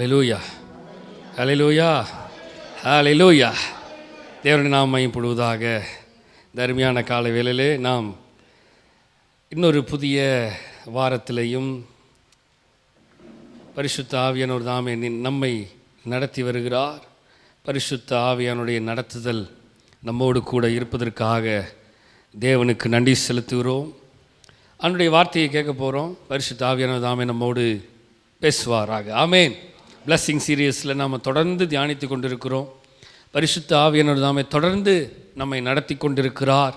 ஹல்லேலூயா, ஹல்லேலூயா, ஹல்லேலூயா. தேவனுடைய நாமம் மகிமைப்படுவதாக. இந்த அருமையான காலை வேளையிலே நாம் இன்னொரு புதிய வாரத்திலையும் பரிசுத்த ஆவியானவர் தாமே நம்மை நடத்தி வருகிறார். பரிசுத்த ஆவியானுடைய நடத்துதல் நம்மோடு கூட இருப்பதற்காக தேவனுக்கு நன்றி செலுத்துகிறோம். அவனுடைய வார்த்தையை கேட்க போகிறோம். பரிசுத்த ஆவியானவர் தாமே நம்மோடு பேசுவாராக. ஆமேன். பிளஸ்ஸிங் சீரியஸில் நாம் தொடர்ந்து தியானித்து கொண்டிருக்கிறோம். பரிசுத்த ஆவியானவர் தாமே தொடர்ந்து நம்மை நடத்தி கொண்டிருக்கிறார்.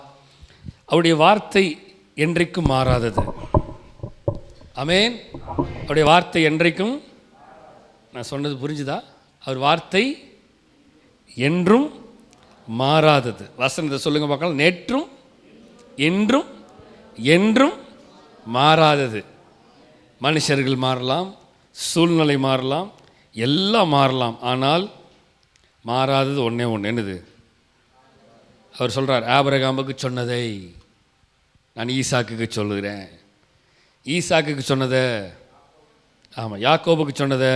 அவருடைய வார்த்தை என்றைக்கும் மாறாதது. ஆமேன். அவருடைய வார்த்தை என்றைக்கும், நான் சொன்னது புரிஞ்சுதா? அவர் வார்த்தை என்றும் மாறாதது. வசனத்தை சொல்லுங்க பார்க்கலாம். நேற்றும் என்றும் என்றும் மாறாதது. மனுஷர்கள் மாறலாம், சூழ்நிலை மாறலாம், எல்லாம் மாறலாம், ஆனால் மாறாதது ஒன்றே ஒன்று. என்னது? அவர் சொல்கிறார், ஆபிரகாமுக்கு சொன்னதை நான் ஈசாக்குக்கு சொல்லுகிறேன். ஈசாக்குக்கு சொன்னதை, ஆமாம், யாக்கோபுக்கு சொன்னதை,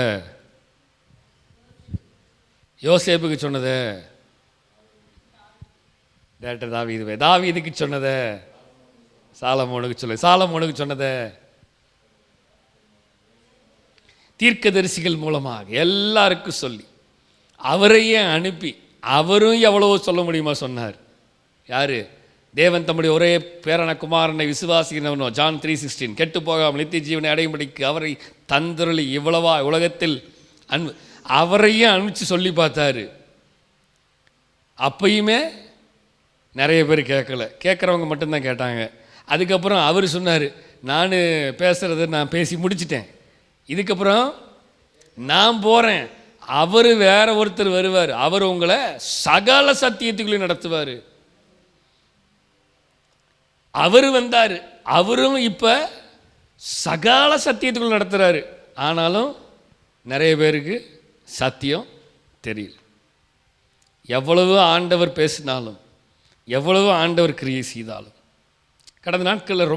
யோசேப்புக்கு சொன்னதை, டேரக்டர் தாவீதுக்கு சொன்னதை, சாலமோனுக்கு சொன்னதை, தீர்க்கதரிசிகள் மூலமாக எல்லாருக்கும் சொல்லி அவரையே அனுப்பி அவரும் எவ்வளவோ சொல்ல முடியுமா சொன்னார். யார்? தேவன் தம்முடைய ஒரே பேரான குமாரனை விசுவாசிக்கிறவனோ, ஜான் 3:16, கெட்டு போகாமல் நித்திய ஜீவனை அடையும்படிக்கு அவரை தந்தருளி இவ்வளவா உலகத்தில் அன்பு, அவரையும் அனுப்பிச்சு சொல்லி பார்த்தாரு. அப்பயுமே நிறைய பேர் கேட்கல, கேட்குறவங்க மட்டும்தான் கேட்டாங்க. அதுக்கப்புறம் அவர் சொன்னார், நான் பேசுகிறத நான் பேசி முடிச்சிட்டேன், இதுக்கப்புறம் நான் போகிறேன், அவர் வேற ஒருத்தர் வருவார், அவர் உங்களை சகல சத்தியத்துக்குள்ளே நடத்துவார். அவர் வந்தார், அவரும் இப்போ சகல சத்தியத்துக்குள்ளே நடத்துகிறாரு. ஆனாலும் நிறைய பேருக்கு சத்தியம் தெரியல. எவ்வளவு ஆண்டவர் பேசினாலும், எவ்வளவு ஆண்டவர் கிரியை செய்தாலும், கடந்த நாட்களில்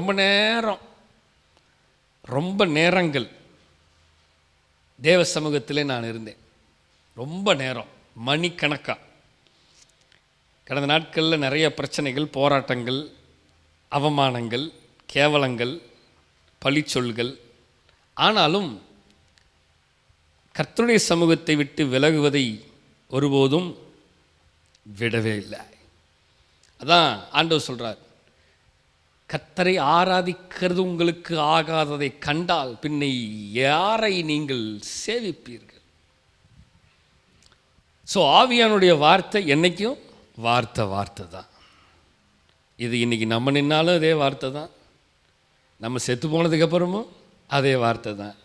ரொம்ப நேரங்கள் தேவ சமூகத்திலே நான் இருந்தேன். ரொம்ப நேரம், மணிக்கணக்காக. கடந்த நாட்களில் நிறைய பிரச்சனைகள், போராட்டங்கள், அவமானங்கள், கேவலங்கள், பழிச்சொல்கள். ஆனாலும் கர்த்தருடைய சமூகத்தை விட்டு விலகுவதை ஒருபோதும் விடவே இல்லை. அதான் ஆண்டவர் சொல்கிறார், கர்த்தரை ஆராதிக்கிறது உங்களுக்கு ஆகாததை கண்டால் பின்னை யாரை நீங்கள் சேவிப்பீர்கள்? ஸோ ஆவியானுடைய வார்த்தை என்றைக்கும் வார்த்தை தான். இது இன்றைக்கி நம்ம நின்னாலும் அதே வார்த்தை தான், நம்ம செத்து போனதுக்கப்புறமும் அதே வார்த்தை தான்,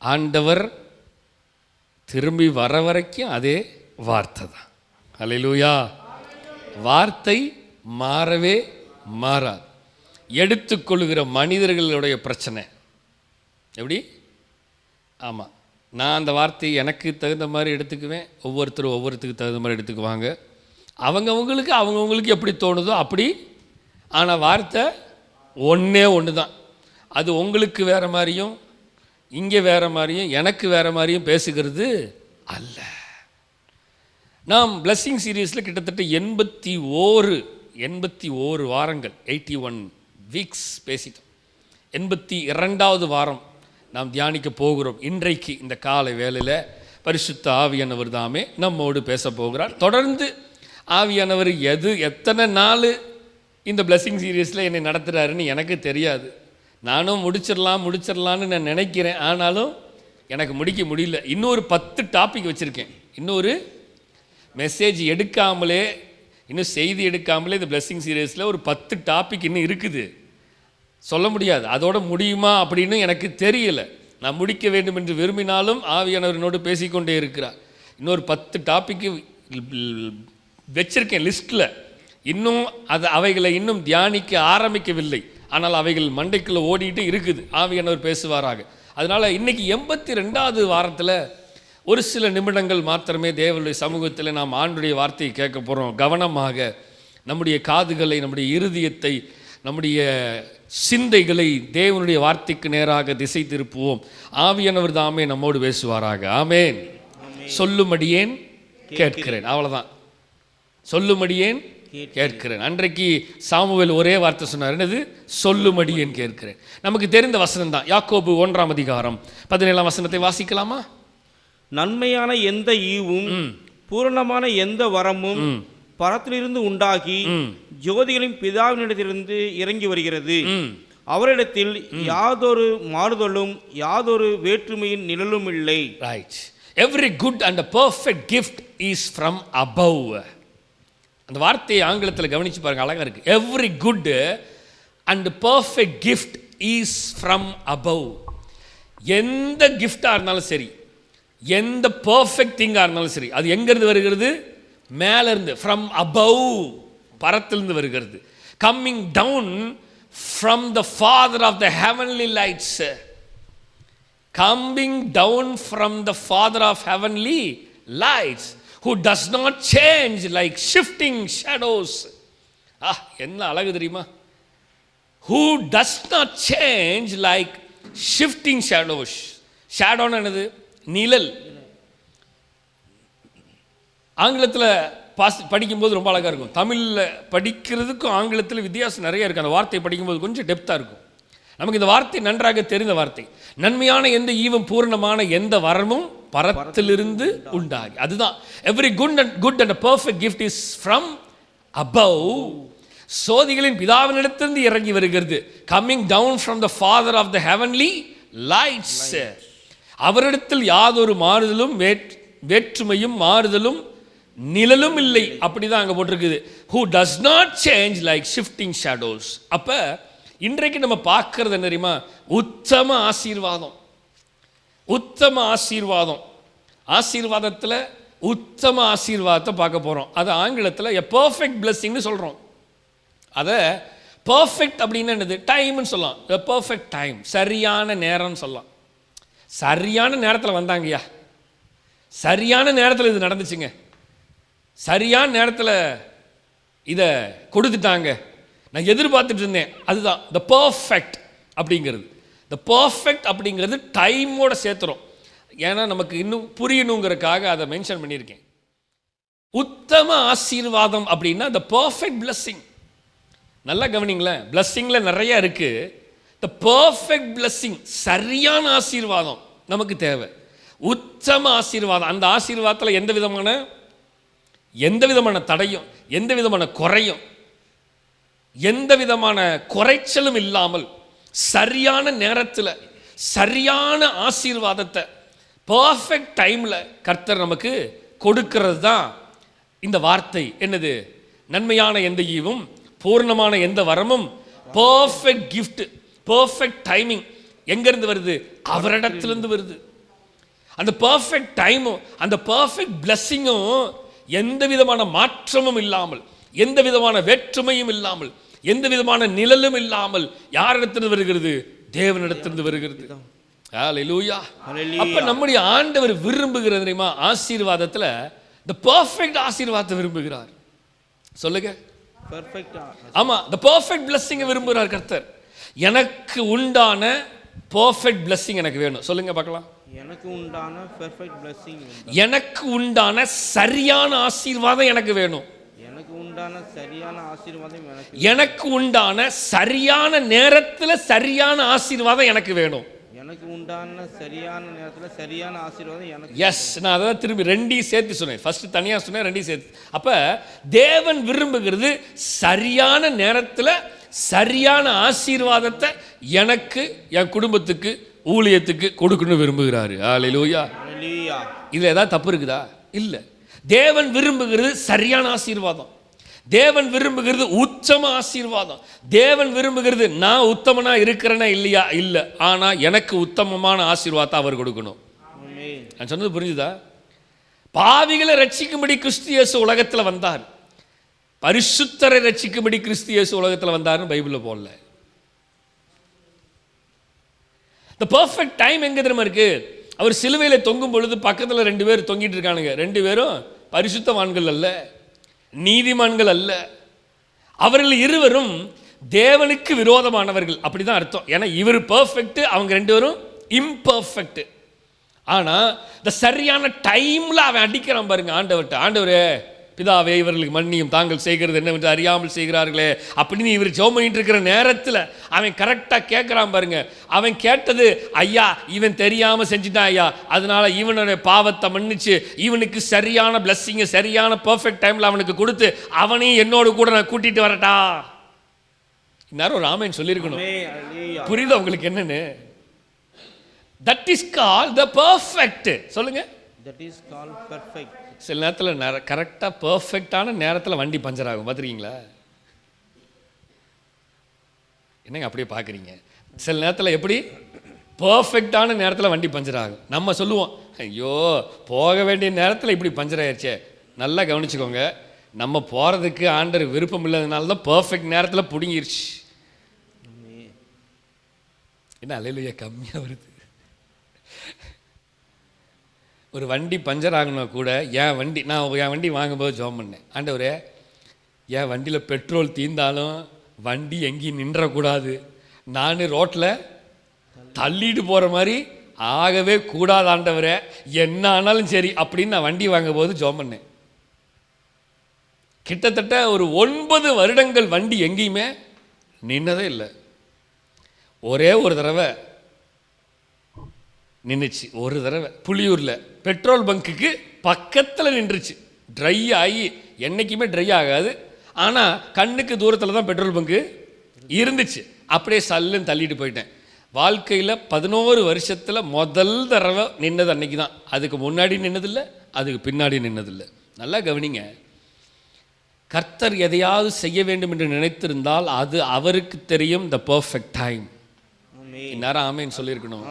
ஆண்டவர் திரும்பி வர வரைக்கும் அதே வார்த்தை தான். அல்லேலூயா. வார்த்தை மாறவே மாறாது. எடுத்துக்கொள்கிற மனிதர்களுடைய பிரச்சனை எப்படி? ஆமாம், நான் அந்த வார்த்தையை எனக்கு தகுந்த மாதிரி எடுத்துக்குவேன், ஒவ்வொருத்தருக்கு தகுந்த மாதிரி எடுத்துக்குவாங்க. அவங்கவுங்களுக்கு எப்படி தோணுதோ அப்படி. ஆனால் வார்த்தை ஒன்று தான். அது உங்களுக்கு வேறு மாதிரியும், இங்கே வேறு மாதிரியும், எனக்கு வேறு மாதிரியும் பேசுகிறது அல்ல. நாம் பிளஸ்ஸிங் சீரீஸில் கிட்டத்தட்ட 81 வாரங்கள், 81 வீக்ஸ் பேசிட்டோம். 82வது வாரம் நாம் தியானிக்க போகிறோம். இன்றைக்கு இந்த காலை வேளையில் பரிசுத்த ஆவியானவர் தாமே நம்மோடு பேச போகிறார். தொடர்ந்து ஆவியானவர் எத்தனை நாள் இந்த பிளஸ்ஸிங் சீரீஸில் என்னை நடத்துகிறாருன்னு எனக்கு தெரியாது. நானும் முடிச்சிடலான்னு நான் நினைக்கிறேன். ஆனாலும் எனக்கு முடிக்க முடியல. இன்னொரு 10 டாபிக் வச்சுருக்கேன். இன்னொரு மெசேஜ் எடுக்காமலே, இன்னும் செய்தி எடுக்காமலே இந்த பிளஸ்ஸிங் சீரீஸில் ஒரு 10 டாபிக் இன்னும் இருக்குது. சொல்ல முடியாது அதோட முடியுமா அப்படின்னு எனக்கு தெரியல. நான் முடிக்க வேண்டும் என்று விரும்பினாலும் ஆவியானவர் என்னோடு பேசிக்கொண்டே இருக்கிறார். இன்னொரு 10 டாபிக்கு வச்சிருக்கேன் லிஸ்ட்டில். இன்னும் அவைகளை இன்னும் தியானிக்க ஆரம்பிக்கவில்லை. ஆனால் அவைகள் மண்டைக்குள்ளே ஓடிட்டு இருக்குது. ஆவியானவர் பேசுவாராக. அதனால் இன்றைக்கி 82வது வாரத்தில் ஒரு சில நிமிடங்கள் மாத்திரமே தேவனுடைய சமூகத்தில் நாம் ஆண்டுடைய வார்த்தையை கேட்க போகிறோம். கவனமாக நம்முடைய காதுகளை, நம்முடைய இருதயத்தை நம்முடைய சிந்தைகளை தேவனுடைய வார்த்தைக்கு நேராக திசை திருப்புவோம். ஆவியானவர் தாமே நம்மோடு பேசுவாராக. ஆமேன். சொல்லுமடியேன் கேட்கிறேன். அவ்வளோதான். சொல்லுமடியேன் கேட்கிறேன். அன்றைக்கு சாமுவேல் ஒரே வார்த்தை சொன்னார், என்னது? சொல்லுமடியேன் கேட்கிறேன். நமக்கு தெரிந்த வசனம் தான். யாக்கோபு 1 அதிகாரம் 17 வசனத்தை வாசிக்கலாமா? நன்மையான எந்த ஈவும் பூரணமான எந்த வரமும் பரத்திலிருந்து உண்டாகி ஜோதிகளின் பிதாவினிடத்திலிருந்து இறங்கி வருகிறது. அவரிடத்தில் யாதொரு மாறுதலும் யாதொரு வேற்றுமையின் நிழலும் இல்லை. Right. Every good and perfect gift is from above. அந்த வார்த்தையை ஆங்கிலத்தில் கவனிச்சு பாருங்க, அழகா இருக்கு. Every good and perfect gift is from above. எந்த கிஃப்டாக இருந்தாலும் சரி, எந்த பெர்ஃபெக்ட் திங்காக இருந்தாலும் சரி, அது எங்கிருந்து வருகிறது? மேலிருந்து, ஃப்ரம் அபவ், பரத்திலிருந்து வருகிறது. Coming down from the father of the heavenly lights. Coming down from the father of heavenly lights, who does not change like shifting shadows. என்ன அழகு தெரியுமா? who does not change like shifting shadows. ஷேடோன்னு என்னது? நிழல். ஆங்கிலத்தில் படிக்கும்போது ரொம்ப அழகாக இருக்கும். தமிழில் படிக்கிறதுக்கும் ஆங்கிலத்தில் வித்தியாசம் நிறைய இருக்குது. அந்த வார்த்தை படிக்கும்போது கொஞ்சம் டெப்த்தாக இருக்கும். நமக்கு இந்த வார்த்தை நன்றாக தெரிந்த வார்த்தை. நன்மையான எந்த ஈவும் பூரணமான எந்த வரமும் பரத்திலிருந்து உண்டாகி. அதுதான் every good and perfect gift is from above. சோதிகளின் பிதாவினிடத்திலிருந்து இறங்கி வருகிறது. Coming down from the father of the heavenly lights. அவரிடத்தில் யாதொரு மாறுதலும் வேற்றுமையும் மாறுதலும் நிழலும் இல்லை. அப்படிதான் அங்கே போட்டிருக்குது. who does not change like shifting shadows. அப்போ இன்றைக்கு நம்ம பார்க்கறது என்ன தெரியுமா? உத்தம ஆசீர்வாதம். உத்தம ஆசீர்வாதம். ஆசீர்வாதத்தில் உத்தம ஆசீர்வாதத்தை பார்க்க போகிறோம். அது ஆங்கிலத்தில் எ பர்ஃபெக்ட் பிளெஸிங்னு சொல்கிறோம். அதை பர்ஃபெக்ட் அப்படின்னு என்னது? டைம்னு சொல்லலாம். எ பர்ஃபெக்ட் டைம், சரியான நேரம்னு சொல்லலாம். சரியான நேரத்தில் வந்தாங்கய்யா, சரியான நேரத்தில் இது நடந்துச்சுங்க, சரியான நேரத்தில் இதை கொடுத்துட்டாங்க, நான் எதிர்பார்த்துட்டு இருந்தேன். அதுதான் த பர்ஃபெக்ட் அப்படிங்கிறது. த பர்ஃபெக்ட் அப்படிங்கிறது டைமோட சேர்த்துறோம். ஏன்னா நமக்கு இன்னும் புரியணுங்கிறதுக்காக அதை மென்ஷன் பண்ணியிருக்கேன். உத்தம ஆசீர்வாதம் அப்படின்னா த பர்ஃபெக்ட் பிளெஸிங். நல்லா கவனிங்களேன், பிளெஸிங்கில் நிறையா இருக்குது. த பர்ஃபெக்ட் பிளெஸிங், சரியான ஆசீர்வாதம் நமக்கு தேவை. உத்தம ஆசீர்வாதம். அந்த ஆசீர்வாதத்தில் எந்த விதமான தடையும், எந்த விதமான குறையும், எந்த விதமான குறைச்சலும் இல்லாமல் சரியான நேரத்தில் சரியான ஆசீர்வாதத்தை பர்ஃபெக்ட் டைமில் கர்த்தர் நமக்கு கொடுக்கிறது தான் இந்த வார்த்தை. என்னது? நன்மையான எந்த ஈவும் பூர்ணமான எந்த வரமும் பர்ஃபெக்ட் கிஃப்ட், பர்ஃபெக்ட் டைமிங் எங்கேருந்து வருது? அவரிடத்திலிருந்து வருது. அந்த பர்ஃபெக்ட் டைமும் அந்த பர்ஃபெக்ட் பிளெஸிங்கும் எந்த விதமான மாற்றமும் இல்லாமல், எந்த விதமான வேற்றுமையும் இல்லாமல், எந்த விதமான நிழலும் இல்லாமல் யாரிடத்திலிருந்து வருகிறது? தேவனிடத்திலிருந்து வருகிறது. ஹல்லேலூயா. அப்ப நம்முடைய ஆண்டவர் விரும்புகிறது தெரியுமா? ஆசீர்வாதத்தில் the perfect ஆசீர்வாதத்தை விரும்புகிறார். சொல்லுங்க. ஆமா, the perfect blessing விரும்புகிறார் கர்த்தர். எனக்கு உண்டான perfect blessing எனக்கு வேணும். சொல்லுங்க பார்க்கலாம். எனக்கு உண்டான perfect blessing, எனக்கு உண்டான சரியான ஆசீர்வாதம் எனக்கு வேணும். எனக்கு உண்டான சரியான ஆசீர்வாதம் எனக்கு உண்டான சரியான நேரத்தில் சரியான ஆசீர்வாதம் எனக்கு வேணும். எனக்கு உண்டான சரியான நேரத்தில் சரியான ஆசீர்வாதம் எனக்கு. எஸ், நான் அதான் திரும்பி ரெண்டையும் சேர்த்து சொன்னேன். ஃபர்ஸ்ட் தனியாக சொன்னேன், ரெண்டையும் சேர்த்து. அப்போ தேவன் விரும்புகிறது சரியான நேரத்தில் சரியான ஆசீர்வாதத்தை எனக்கு, என் குடும்பத்துக்கு, ஊழியத்துக்கு கொடுக்கணும்னு விரும்புகிறாரு. ஹல்லேலூயா. இதில் ஏதாவது தப்பு இருக்குதா? இல்லை. தேவன் விரும்புகிறது சரியான ஆசீர்வாதம். தேவன் விரும்புகிறது உத்தம ஆசீர்வாதம். தேவன் விரும்புகிறது நான் உத்தமனா இருக்கிறேன்னா இல்லையா? இல்லை. ஆனால் எனக்கு உத்தமமான ஆசீர்வாதத்தை அவர் கொடுக்கணும். நான் சொன்னது புரிஞ்சுதா? பாவிகளை ரட்சிக்கும்படி கிறிஸ்து இயேசு உலகத்தில் வந்தார். பரிசுத்தரை ரட்சிக்கும்படி கிறிஸ்து இயேசு உலகத்தில் வந்தார்னு பைபிளில் போடல. த பர்ஃபெக்ட் டைம் எங்கே தெரியுமா இருக்கு? அவர் சிலுவையில் தொங்கும் பொழுது பக்கத்தில் 2 பேர் தொங்கிட்டு இருக்கானுங்க. 2 பேரும் பரிசுத்தவான்கள் அல்ல, நீதிமான்கள் அல்ல. அவர்கள் இருவரும் தேவனுக்கு விரோதமானவர்கள் அப்படிதான் அர்த்தம். ஏன்னா இவர் பெர்ஃபெக்ட், அவங்க ரெண்டு பேரும் இம்பர்ஃபெக்ட். ஆனால் இந்த சரியான டைமில் அவன் அடிக்கிறான் பாருங்க ஆண்டவர்கிட்ட. ஆண்டவரே பிதாவே இவர்களுக்கு மன்னியும், தாங்கள் செய்கிறது என்னவென்று அறியாமல் செய்கிறார்களே அப்படின்னு இவர் ஜெபம் பண்ணிட்டு இருக்கிற நேரத்தில் அவன் கரெக்டாக கேட்குறான் பாருங்க. அவன் கேட்டது, ஐயா இவன் தெரியாமல் செஞ்சுட்டான் ஐயா, அதனால இவனுடைய பாவத்தை மன்னிச்சு இவனுக்கு சரியான பிளஸ்ஸிங்கை சரியான பர்ஃபெக்ட் டைமில் அவனுக்கு கொடுத்து அவனையும் என்னோடு கூட நான் கூட்டிட்டு வரட்டா. இந்நேரம் ஒரு ஆமென் சொல்லியிருக்கணும். புரியுது உங்களுக்கு என்னன்னு? That is called the perfect. சொல்லுங்க. That is called perfect. சில நேரத்தில் கரெக்டாக பர்ஃபெக்டான நேரத்தில் வண்டி பஞ்சர் ஆகும், பார்த்துருக்கீங்களா? என்னங்க அப்படியே பார்க்குறீங்க? சில நேரத்தில் எப்படி பர்ஃபெக்டான நேரத்தில் வண்டி பஞ்சர் ஆகும். நம்ம சொல்லுவோம், ஐயோ போக வேண்டிய நேரத்தில் இப்படி பஞ்சர் ஆயிடுச்சே. நல்லா கவனிச்சுக்கோங்க, நம்ம போகிறதுக்கு ஆண்டர் விருப்பம் இல்லாததுனால தான் பர்ஃபெக்ட் நேரத்தில் பிடுங்கிருச்சு. என்ன அல்லேலூயா கம்மியாக வருது. ஒரு வண்டி பஞ்சர் ஆகணும் கூட, நான் என் வண்டி வாங்கும்போது ஜெபம் பண்ணேன், ஆண்டவரே என் வண்டியில் பெட்ரோல் தீர்ந்தாலும் வண்டி எங்கேயும் நின்றக்கூடாது, நான் ரோட்டில் தள்ளிட்டு போகிற மாதிரி ஆகவே கூடாது ஆண்டவரே, என்ன ஆனாலும் சரி அப்படின்னு நான் வண்டி வாங்கும்போது ஜெபம் பண்ணேன். கிட்டத்தட்ட ஒரு 9 வருடங்கள் வண்டி எங்கேயுமே நின்னதே இல்லை. ஒரே ஒரு தடவை நின்றுச்சு. ஒரு தடவை புலியூரில் பெட்ரோல் பங்குக்கு பக்கத்தில் நின்றுச்சு. ட்ரை ஆகி, என்றைக்குமே ட்ரை ஆகாது, ஆனால் கண்ணுக்கு தூரத்தில் தான் பெட்ரோல் பங்கு இருந்துச்சு. அப்படியே சல்லுன்னு தள்ளிட்டு போயிட்டேன். வாழ்க்கையில் 11 வருஷத்தில் முதல் தடவை நின்னது அன்னைக்கு தான். அதுக்கு முன்னாடி நின்னதில்லை, அதுக்கு பின்னாடி நின்னதில்லை. நல்லா கவனிங்க, கர்த்தர் எதையாவது செய்ய வேண்டும் என்று நினைத்திருந்தால் அது அவருக்கு தெரியும். த பர்ஃபெக்ட் டைம். இந்நேரம் ஆமேன்னு சொல்லியிருக்கணும்.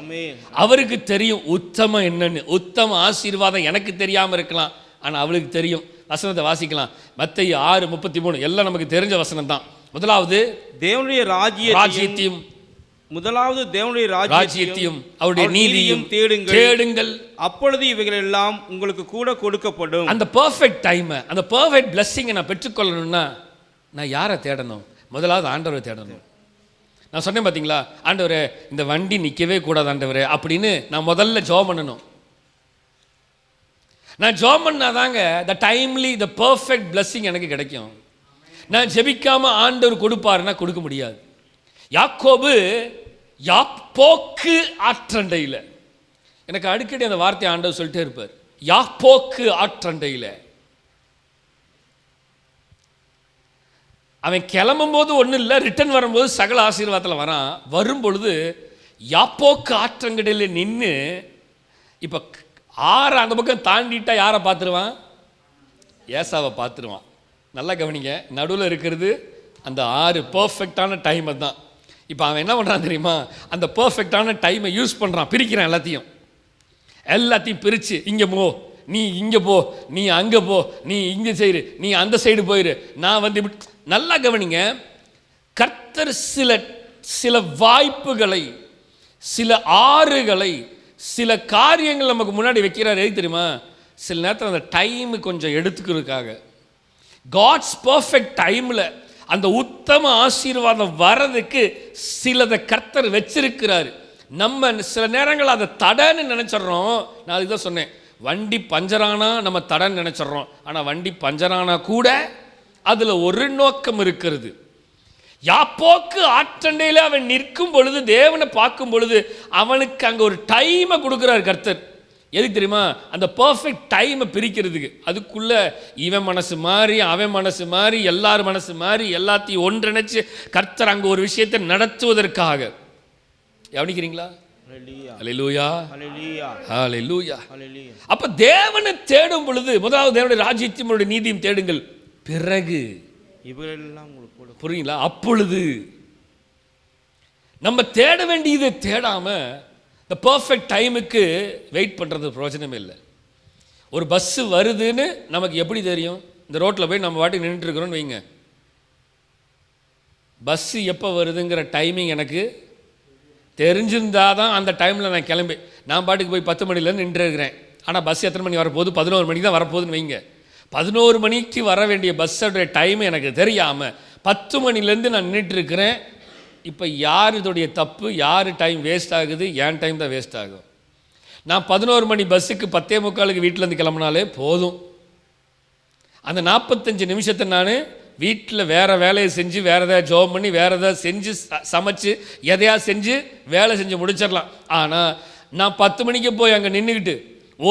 அவருக்கு தெரியும் உத்தமம் என்னன்னு. உத்தம ஆசீர்வாதம் எனக்கு தெரியாமல் இருக்கலாம், ஆனால் அவளுக்கு தெரியும். வசனத்தை வாசிக்கலாம். மத்தேயு 6:33 எல்லாம் நமக்கு தெரிஞ்ச வசனம் தான். முதலாவது தேவனுடைய ராஜ்யத்தையும் அவருடைய நீதியும் தேடுங்கள், அப்பொழுது இவைகள் எல்லாம் உங்களுக்கு கூட கொடுக்கப்படும். அந்த பெர்ஃபெக்ட் டைம், அந்த பெர்ஃபெக்ட் பிளஸ்ஸிங்கை நான் பெற்றுக்கொள்ளணும்னா நான் யாரை தேடணும்? முதலாவது ஆண்டவரை தேடணும். நான் சொன்னேன் பார்த்தீங்களா, ஆண்டவரே இந்த வண்டி நிற்கவே கூடாது ஆண்டவரே அப்படின்னு நான் முதல்ல ஜெபம் பண்ணணும். நான் ஜெபம் பண்ணாதாங்க த டைம்லி த பர்ஃபெக்ட் பிளஸ்ஸிங் எனக்கு கிடைக்கும். நான் ஜெபிக்காம ஆண்டவர் கொடுப்பாருன்னா கொடுக்க முடியாது. யாக்கோபு யாப்போக்கு ஆற்றண்டையில், எனக்கு அடிக்கடி அந்த வார்த்தையை ஆண்டவர் சொல்லிட்டே இருப்பார், யாப்போக்கு ஆற்றண்டையில். அவன் கிளம்பும் போது ஒன்றும் இல்லை, ரிட்டர்ன் வரும்போது சகல ஆசீர்வாதத்தில் வரான். வரும்பொழுது யாப்போக்கு ஆற்றங்கடையில் நின்று, இப்போ ஆறு அந்த பக்கம் தாண்டிட்டா யாரை பார்த்துருவான்? ஏசாவை பார்த்துருவான். நல்லா கவனிங்க, நடுவில் இருக்கிறது அந்த 6 பர்ஃபெக்டான டைமை தான். இப்போ அவன் என்ன பண்ணுறான் தெரியுமா? அந்த பர்ஃபெக்டான டைமை யூஸ் பண்ணுறான். பிரிக்கிறான், எல்லாத்தையும் பிரித்து, இங்கே போ, நீ இங்கே போ, நீ அங்கே போ, நீ இங்கே செய்யிரு, நீ அந்த சைடு போயிரு, நான் வந்து இப்படி. நல்லா கவனிங்க, கர்த்தர் சில வாய்ப்புகளை, சில ஆறுகளை, சில காரியங்கள் நமக்கு முன்னாடி வைக்கிறார். எது தெரியுமா? சில நேரத்தில் அந்த டைமு கொஞ்சம் எடுத்துக்கிறதுக்காக. காட்ஸ் பர்ஃபெக்ட் டைமில் அந்த உத்தம ஆசீர்வாதம் வர்றதுக்கு சிலதை கர்த்தர் வச்சிருக்கிறாரு. நம்ம சில நேரங்கள் அதை தடன்னு நினச்சிட்றோம். நான் அதுக்கு தான் சொன்னேன், வண்டி பஞ்சரானா நம்ம தடன்னு நினச்சிட்றோம். ஆனால் வண்டி பஞ்சரானா கூட அதில் ஒரு நோக்கம் இருக்கிறது. யாப்போக்கு ஆற்றண்டையில் அவன் நிற்கும் பொழுது, தேவனை பார்க்கும் பொழுது அவனுக்கு அங்கே ஒரு டைமை கொடுக்குறார் கர்த்தர். எதுக்கு தெரியுமா? அந்த பர்ஃபெக்ட் டைமை பிரிக்கிறதுக்கு. அதுக்குள்ள இவன் மனசு மாறி, அவன் மனசு மாறி, எல்லாரும் மனசு மாறி, எல்லாத்தையும் ஒன்றிணைச்சு கர்த்தர் அங்கே ஒரு விஷயத்தை நடத்துவதற்காக. கவனிக்கிறீங்களா? அல்லேலூயா, அல்லேலூயா. அப்ப தேவனை தேடும் பொழுது முதலாவது தேவனுடைய ராஜ்யத்தையும் அவருடைய நீதியும் தேடுங்கள், பிறகு இவரெல்லாம் புரியுங்களா? அப்பொழுது நம்ம தேட வேண்டியதை தேடாம இந்த பர்ஃபெக்ட் டைமுக்கு வெயிட் பண்ணுறது பிரயோஜனமே இல்லை. ஒரு பஸ்ஸு வருதுன்னு நமக்கு எப்படி தெரியும்? இந்த ரோட்டில் போய் நம்ம வாட்டி நின்றுட்டுருக்குறோன்னு வைங்க, பஸ்ஸு எப்போ வருதுங்கிற டைமிங் எனக்கு தெரிஞ்சிருந்தால் தான் அந்த டைமில் நான் கிளம்பி, நான் பாட்டுக்கு போய் 10 மணிலேருந்து நின்றுருக்கிறேன். ஆனால் பஸ் எத்தனை மணி வரப்போகுது? 11 மணிக்கு தான் வரப்போகுதுன்னு வைங்க. 11 மணிக்கு வர வேண்டிய பஸ்ஸோடைய டைம் எனக்கு தெரியாமல் 10 மணிலேருந்து நான் நின்றுட்டு இருக்கிறேன். இப்போ யார் இதோடைய தப்பு, யார் டைம் வேஸ்ட் ஆகுது? என் டைம் தான் வேஸ்ட் ஆகும். நான் 11 மணி பஸ்ஸுக்கு 10:45 வீட்டிலேருந்து கிளம்புனாலே போதும். அந்த 45 நிமிஷத்தை நான் வீட்டில் வேறு வேலையை செஞ்சு, வேறு எதாவது ஜாப் பண்ணி, வேறு எதாவது செஞ்சு, சமைச்சு, எதையா செஞ்சு வேலை செஞ்சு முடிச்சிடலாம். ஆனால் நான் 10 மணிக்கு போய் அங்கே நின்றுக்கிட்டு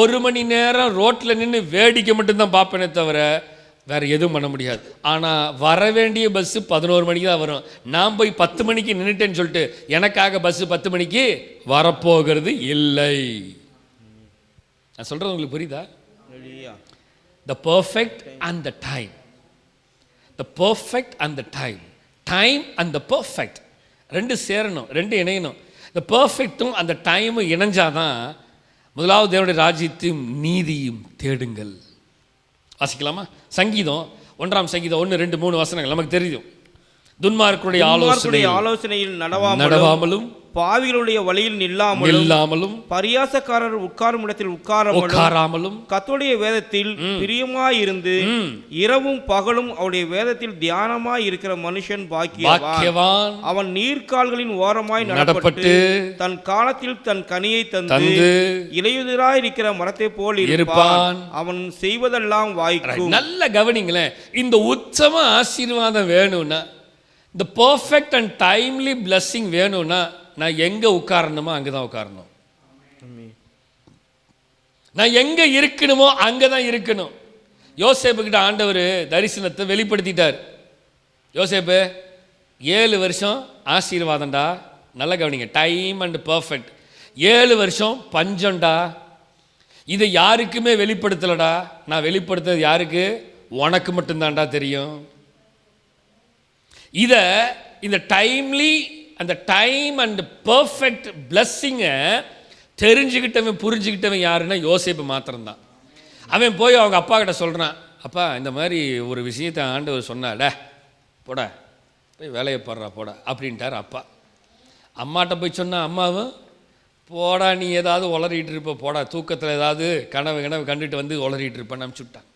1 மணி நேரம் ரோட்டில் நின்று வேடிக்கை மட்டும்தான் பார்ப்பேனே தவிர வேறு எதுவும் பண்ண முடியாது. ஆனால் வர வேண்டிய பஸ்ஸு 11 மணிக்கு தான் வரும். நான் போய் 10 மணிக்கு நின்றுட்டேன்னு சொல்லிட்டு எனக்காக பஸ்ஸு 10 மணிக்கு வரப்போகிறது இல்லை. நான் சொல்கிறது உங்களுக்கு புரியுதா? The perfect and the time. The perfect and the time. Time and the perfect. ரெண்டு சேரணும், ரெண்டு இணையணும். இந்த பர்ஃபெக்டும் அந்த டைமும் இணைஞ்சாதான் முதலாவது தேவனுடைய ராஜ்யத்தையும் நீதியும் தேடுங்கள். வாசிக்கலாமா? சங்கீதம் 1 சங்கீதம் 1, 2, 3 வசனங்கள் நமக்கு தெரியும். துன்மார்க்கருடைய ஆலோசனையில் நடவாமலும் பாவிகளுடைய வழியில் நில்லாமலும் பரியாசக்காரர் உட்காரும் இடத்தில் உட்காராமலும் கர்த்தருடைய வேதத்தில் பிரியமாயிருந்து இரவும் பகலும் அவருடைய வேதத்தில் தியானமாய் இருக்கிற மனுஷன் பாக்கியவான். அவன் நீர்க்கால்களின் ஓரமாய் நடப்பட்டு தன் காலத்தில் தன் கனியை தந்து இலையுதிராய் இருக்கிற மரத்தை போல் இருப்பான். அவன் செய்வதெல்லாம் வாய்க்கும். நல்ல கவனிங்களேன். இந்த உச்சம ஆசீர்வாதம் வேணும்னா, இந்த பர்ஃபெக்ட் அண்ட் டைம்லி பிளஸ்ஸிங் வேணும்னா, நான் எங்கே உட்காரணுமோ அங்கே தான் உட்காரணும். நான் எங்கே இருக்கணுமோ அங்கே தான் இருக்கணும். யோசேப்புக்கிட்ட ஆண்டவர் தரிசனத்தை வெளிப்படுத்திட்டார். யோசேப்பு 7 வருஷம் ஆசீர்வாதம்டா. நல்ல கவனிங்க. Time and perfect. 7 வருஷம் பஞ்சம்டா. இதை யாருக்குமே வெளிப்படுத்தலடா. நான் வெளிப்படுத்துறது யாருக்கு? உனக்கு மட்டும்தான்டா தெரியும். இதை இந்த டைம்லி அந்த டைம் அண்ட் பர்ஃபெக்ட் பிளஸ்ஸிங்கை தெரிஞ்சுக்கிட்டவன் புரிஞ்சுக்கிட்டவன் யாருன்னா யோசேப்பு மாத்திரம்தான். அவன் போய் அவங்க அப்பா கிட்ட சொல்கிறான், அப்பா இந்த மாதிரி ஒரு விஷயத்தை ஆண்டவர் சொன்னாட, போடா போய் வேலையை போடுறா போடா அப்படின்ட்டார் அப்பா. அம்மாட்ட போய் சொன்னா அம்மாவும் போடா நீ ஏதாவது உளறிட்டு இருப்ப, போடா தூக்கத்தில் ஏதாவது கனவு கண்டுட்டு வந்து உளறிட்டு இருப்பேன்னு அனுப்பிச்சுட்டான்.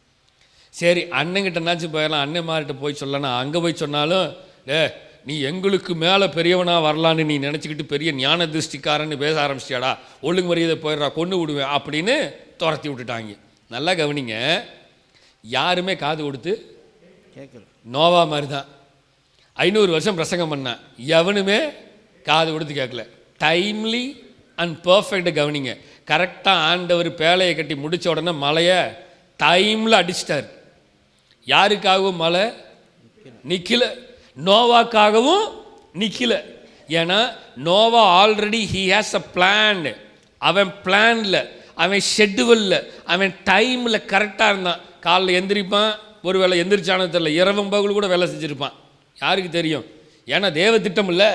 சரி அண்ணங்கிட்டனாச்சும் போயிடலாம், அண்ணன் மாறிட்ட போய் சொல்லலாம். அங்கே போய் சொன்னாலும் நீ எங்களுக்கு மேலே பெரியவனாக வரலான்னு நீ நினச்சிக்கிட்டு பெரிய ஞான திருஷ்டிக்காரன்னு பேச ஆரம்பிச்சிட்டியாடா, ஒழுங்கு மரியாதை போயிடுறா, கொண்டு விடுவேன் அப்படின்னு துரத்தி விட்டுட்டாங்க. நல்லா கவனிங்க. யாருமே காது கொடுத்து கேட்கல. நோவா மாதிரி தான் 500 வருஷம் பிரசங்கம் பண்ணேன், எவனுமே காது கொடுத்து கேட்கல. டைம்லி அண்ட் பர்ஃபெக்டாக கவனிங்க. கரெக்டாக ஆண்டவர் பேழையை கட்டி முடித்த உடனே மழையை டைமில் அடிச்சிட்டார். யாருக்காகவும் மழை நிற்கல, நோவாக்காகவும் நிற்கல. ஏன்னா Noah already he has a plan. அவன் பிளானில், அவன் ஷெட்யூலில், அவன் டைமில் கரெக்டாக இருந்தான். காலைல எந்திரிப்பான், ஒரு வேளை எந்திரிச்சானது தெரியல, இரவும் பகல் கூட வேலை செஞ்சுருப்பான். யாருக்கு தெரியும்? ஏன்னா தேவ திட்டம் இல்லை.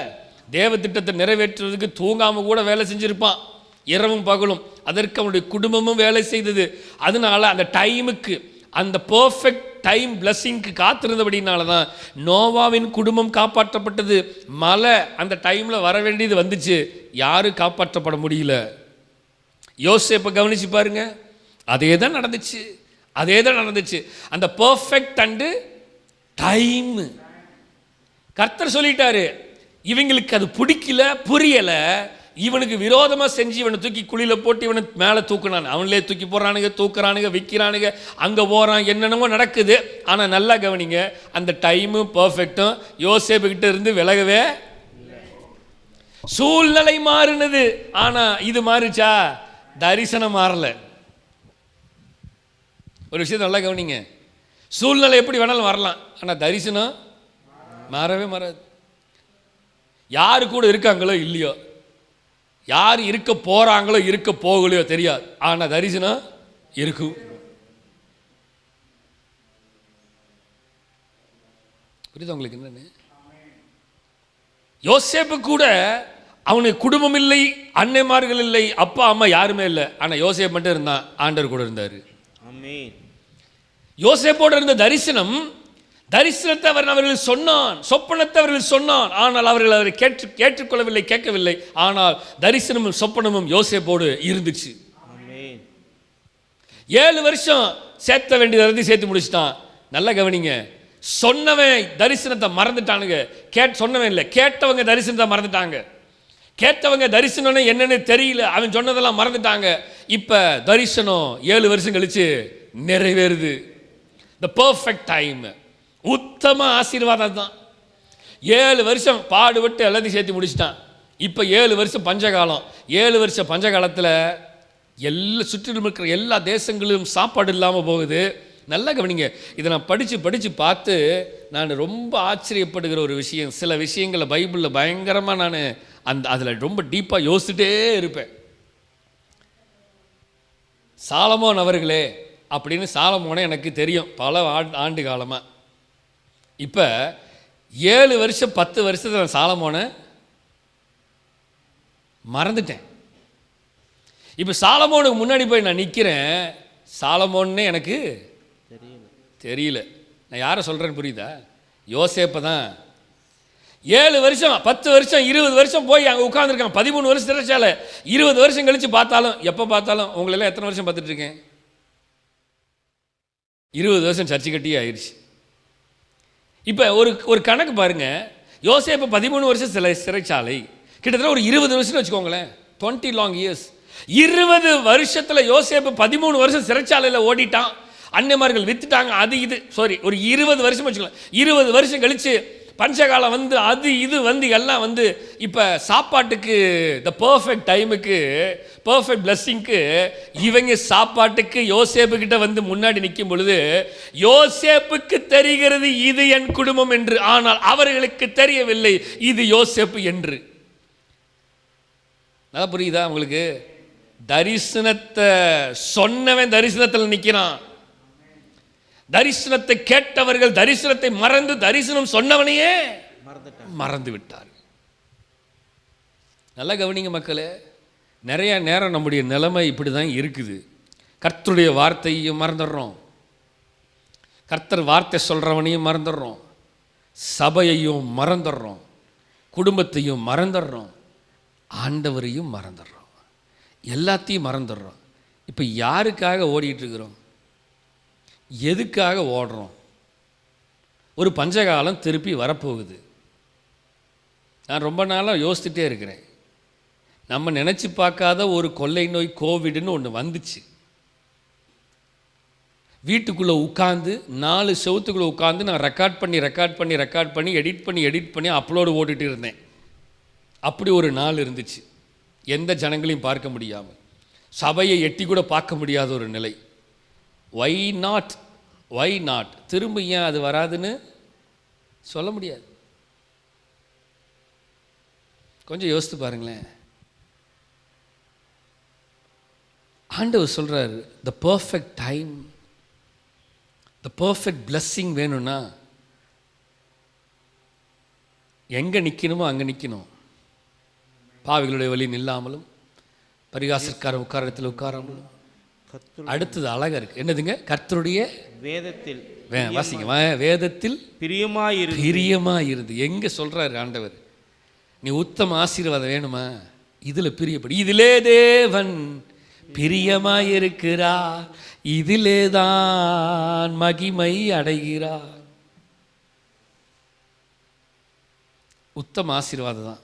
தேவ திட்டத்தை நிறைவேற்றுறதுக்கு தூங்காமல் கூட வேலை செஞ்சுருப்பான் இரவும் பகலும். அதற்கு அவனுடைய குடும்பமும் வேலை செய்தது. அதனால அந்த டைமுக்கு, அந்த பர்ஃபெக்ட் டைம் பிளஸ்ஸிங்க்கு காத்திருந்தபடினால தான் நோவாவின் குடும்பம் காப்பாற்றப்பட்டது. மழை அந்த டைமில் வர வேண்டியது வந்துச்சு, யாரும் காப்பாற்றப்பட முடியல. யோசேப்பை கவனிச்சு பாருங்க, அதே தான் நடந்துச்சு, அதே தான் நடந்துச்சு. அந்த பர்ஃபெக்ட் அண்டு டைம் கர்த்தர் சொல்லிட்டாரு. இவங்களுக்கு அது பிடிக்கல, புரியலை. இவனுக்கு விரோதமாக செஞ்சு இவனை தூக்கி குழியில் போட்டு இவனை மேலே தூக்குனான். அவங்களே தூக்கி போடுறானுங்க, தூக்குறானுங்க, விற்கிறானுங்க, அங்கே போகிறான், என்னென்னமோ நடக்குது. ஆனால் நல்லா கவனிங்க, அந்த டைமும் பர்ஃபெக்டும் யோசேப்புக்கிட்ட இருந்து விலகவே. சூழ்நிலை மாறினது, ஆனால் இது மாறிச்சா? தரிசனம் மாறல. ஒரு விஷயத்தை நல்லா கவனிங்க. சூழ்நிலை எப்படி வேணாலும் வரலாம், ஆனால் தரிசனம் மாறவே மாறாது. யாரு கூட இருக்காங்களோ இல்லையோ, யார் இருக்க போகிறாங்களோ இருக்க போகலையோ தெரியாது, ஆனால் தரிசனம் இருக்கும். புரியுது உங்களுக்கு என்னன்னு? யோசேப்பு கூட அவனுக்கு குடும்பம் இல்லை, அன்னைமார்கள் இல்லை, அப்பா அம்மா யாருமே இல்லை. ஆனால் யோசேப்பு மட்டும் இருந்தான், ஆண்டவர் கூட இருந்தார். யோசேப்போடு இருந்த தரிசனத்தை அவர்கள் சொன்னான், சொப்பனத்தை அவர்கள் சொன்னான். ஆனால் அவர்கள் அவரை கேட்டுக்கொள்ளவில்லை, கேட்கவில்லை. ஆனால் தரிசனமும் சொப்பனமும் யோசேப்போடு இருந்துச்சு. 7 வருஷம் சேர்த்த வேண்டியதை சேர்த்து முடிச்சிட்டான். நல்ல கவனிங்க, சொன்னவன் தரிசனத்தை மறந்துட்டானுங்க. சொன்னவன் இல்லை, கேட்டவங்க தரிசனத்தை மறந்துட்டாங்க. கேட்டவங்க தரிசனம் என்னன்னு தெரியல, அவன் சொன்னதெல்லாம் மறந்துட்டாங்க. இப்போ தரிசனம் 7 வருஷம் கழிச்சு நிறைவேறுது. த பர்ஃபெக்ட் டைம், உத்தம ஆசீர்வாதம் தான். 7 வருஷம் பாடுபட்டு எல்லாத்தையும் சேர்த்து முடிச்சிட்டான். இப்போ 7 வருஷம் பஞ்சகாலம். 7 வருஷம் பஞ்சகாலத்தில் சுற்றிலும் இருக்கிற எல்லா தேசங்களிலும் சாப்பாடு இல்லாமல் போகுது. நல்லா கவனிங்க, இதை நான் படித்து பார்த்து நான் ரொம்ப ஆச்சரியப்படுகிற ஒரு விஷயம். சில விஷயங்களை பைபிளில் பயங்கரமாக நான் அதில் ரொம்ப டீப்பாக யோசிச்சுட்டே இருப்பேன். சாலமோன் அவர்களே அப்படின்னு சாலமோனை எனக்கு தெரியும் பல ஆண்டு காலமாக. இப்போ 7 வருஷம் 10 வருஷத்தில் நான் சாலமோனை மறந்துட்டேன். இப்போ சாலமோனுக்கு முன்னாடி போய் நான் நிற்கிறேன், சாலமோன்னே எனக்கு தெரியல. நான் யாரை சொல்கிறேன்னு புரியுதா? யோசேப்பை தான். 7 வருஷம் 10 வருஷம் 20 வருஷம் போய் அங்கே உட்காந்துருக்கான். 13 வருஷம் சிறைச்சாலை. 20 வருஷம் கழித்து பார்த்தாலும், எப்போ பார்த்தாலும் உங்களெல்லாம் எத்தனை வருஷம் பார்த்துட்டு இருக்கேன்? 20 வருஷம் சர்ச்சை கட்டி ஆயிடுச்சு. இப்போ ஒரு கணக்கு பாருங்கள். யோசேப்பு 13 வருஷம் சிறைச்சாலை, கிட்டத்தட்ட ஒரு 20 வருஷம்னு வச்சுக்கோங்களேன். 20 லாங் இயர்ஸ். 20 வருஷத்தில் யோசேப்பு 13 வருஷம் சிறைச்சாலையில் ஓடிட்டான். அன்னைமார்கள் வித்துட்டாங்க, அது இது ஒரு 20 வருஷம் வச்சுக்கலாம். 20 வருஷம் கழித்து பஞ்சகாலம் வந்து அது இது வந்து எல்லாம் வந்து இப்போ சாப்பாட்டுக்கு த பர்ஃபெக்ட் டைமுக்கு, பர்ஃபெக்ட் பிளஸ்ஸிங்க்கு இவங்க சாப்பாட்டுக்கு யோசேப்புக்கிட்ட வந்து முன்னாடி நிற்கும் பொழுது யோசேப்புக்கு தெரிகிறது இது என் குடும்பம் என்று. ஆனால் அவர்களுக்கு தெரியவில்லை இது யோசேப்பு என்று. நல்லா புரியுதா உங்களுக்கு? தரிசனத்தை சொன்னவன் தரிசனத்தில் நிற்கிறான். தரிசனத்தை கேட்டவர்கள் தரிசனத்தை மறந்து தரிசனம் சொன்னவனையே மறந்து விட்டார். நல்லா கவனிங்க மக்களே, நிறைய நேரம் நம்முடைய நிலைமை இப்படி தான் இருக்குது. கர்த்தருடைய வார்த்தையும் மறந்துடுறோம், கர்த்தர் வார்த்தை சொல்கிறவனையும் மறந்துடுறோம், சபையையும் மறந்துடுறோம், குடும்பத்தையும் மறந்துடுறோம், ஆண்டவரையும் மறந்துடுறோம், எல்லாத்தையும் மறந்துடுறோம். இப்போ யாருக்காக ஓடிட்டு இருக்கிறோம்? எதுக்காக ஓடுறோம்? ஒரு பஞ்சகாலம் திருப்பி வரப்போகுது. நான் ரொம்ப நாளாக யோசிச்சுட்டே இருக்கிறேன். நம்ம நினச்சி பார்க்காத ஒரு கொள்ளை நோய் கோவிட்னு ஒன்று வந்துச்சு. வீட்டுக்குள்ளே உட்காந்து 4 செவத்துக்குள்ளே உட்காந்து நான் ரெக்கார்ட் பண்ணி எடிட் பண்ணி அப்லோடு ஓடிட்டு இருந்தேன். அப்படி ஒரு நாள் இருந்துச்சு. எந்த ஜனங்களையும் பார்க்க முடியாமல், சபையை எட்டி கூட பார்க்க முடியாத ஒரு நிலை. வை நாட் திரும்ப ஏன் அது வராதுன்னு சொல்ல முடியாது. கொஞ்சம் யோசித்து பாருங்களேன். ஆண்டவர் சொல்கிறார், த perfect time, the perfect blessing வேணும்னா எங்கே நிற்கணுமோ அங்கே நிற்கணும். பாவிகளுடைய வழி நில்லாமலும் பரிகாசக்கார உட்காரத்தில் உட்காராமலும். அடுத்தது அழகா இருக்கு. என்னதுங்க? கர்த்தருடைய வேதத்தில் வாசிங்க, வேதத்தில் பிரியமாயிருந்து. எங்க சொல்றாரு ஆண்டவர்? நீ உத்தம ஆசீர்வாதம் வேணுமா? இதுல பிரியப்படி. இதிலே தேவன் பிரியமாயிருக்கிறார், இதிலே தான் மகிமை அடைகிறார். உத்தம ஆசீர்வாதம் தான்.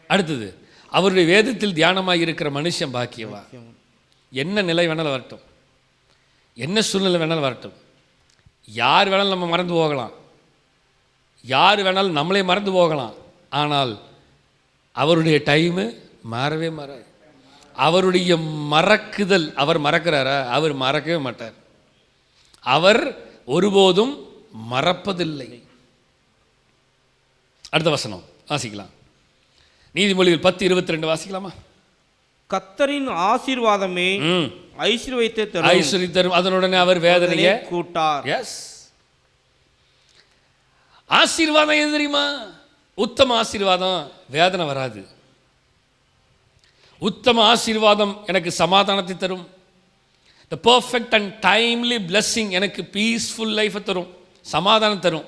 அடுத்தது, அவருடைய வேதத்தில் தியானமாக இருக்கிற மனுஷன் பாக்கியவா. என்ன நிலை வேணாலும் வரட்டும், என்ன சூழ்நிலை வேணாலும் வரட்டும், யார் வேணாலும் நம்ம மறந்து போகலாம், யார் வேணாலும் நம்மளே மறந்து போகலாம். ஆனால் அவருடைய டைமு மாறவே மாறாது. அவருடைய மறக்குதல், அவர் மறக்கிறாரா? அவர் மறக்கவே மாட்டார். அவர் ஒருபோதும் மறப்பதில்லை. அடுத்த வசனம் வாசிக்கலாம். நீதிமொழிகள் 10:22 வாசிக்கலாமா? கர்த்தரின் ஆசீர்வாதமே ஐஸ்வரியத்தை தரும், அதனுடனே அவர் வேதனையை கூட்டார். எஸ், ஆசீர்வாதம் எது தெரியுமா? உத்தம ஆசீர்வாதம். வேதனை வராது. உத்தம ஆசீர்வாதம் எனக்கு சமாதானத்தை தரும். The perfect and timely blessing எனக்கு பீஸ்ஃபுல் லைஃபை தரும், சமாதானம் தரும்.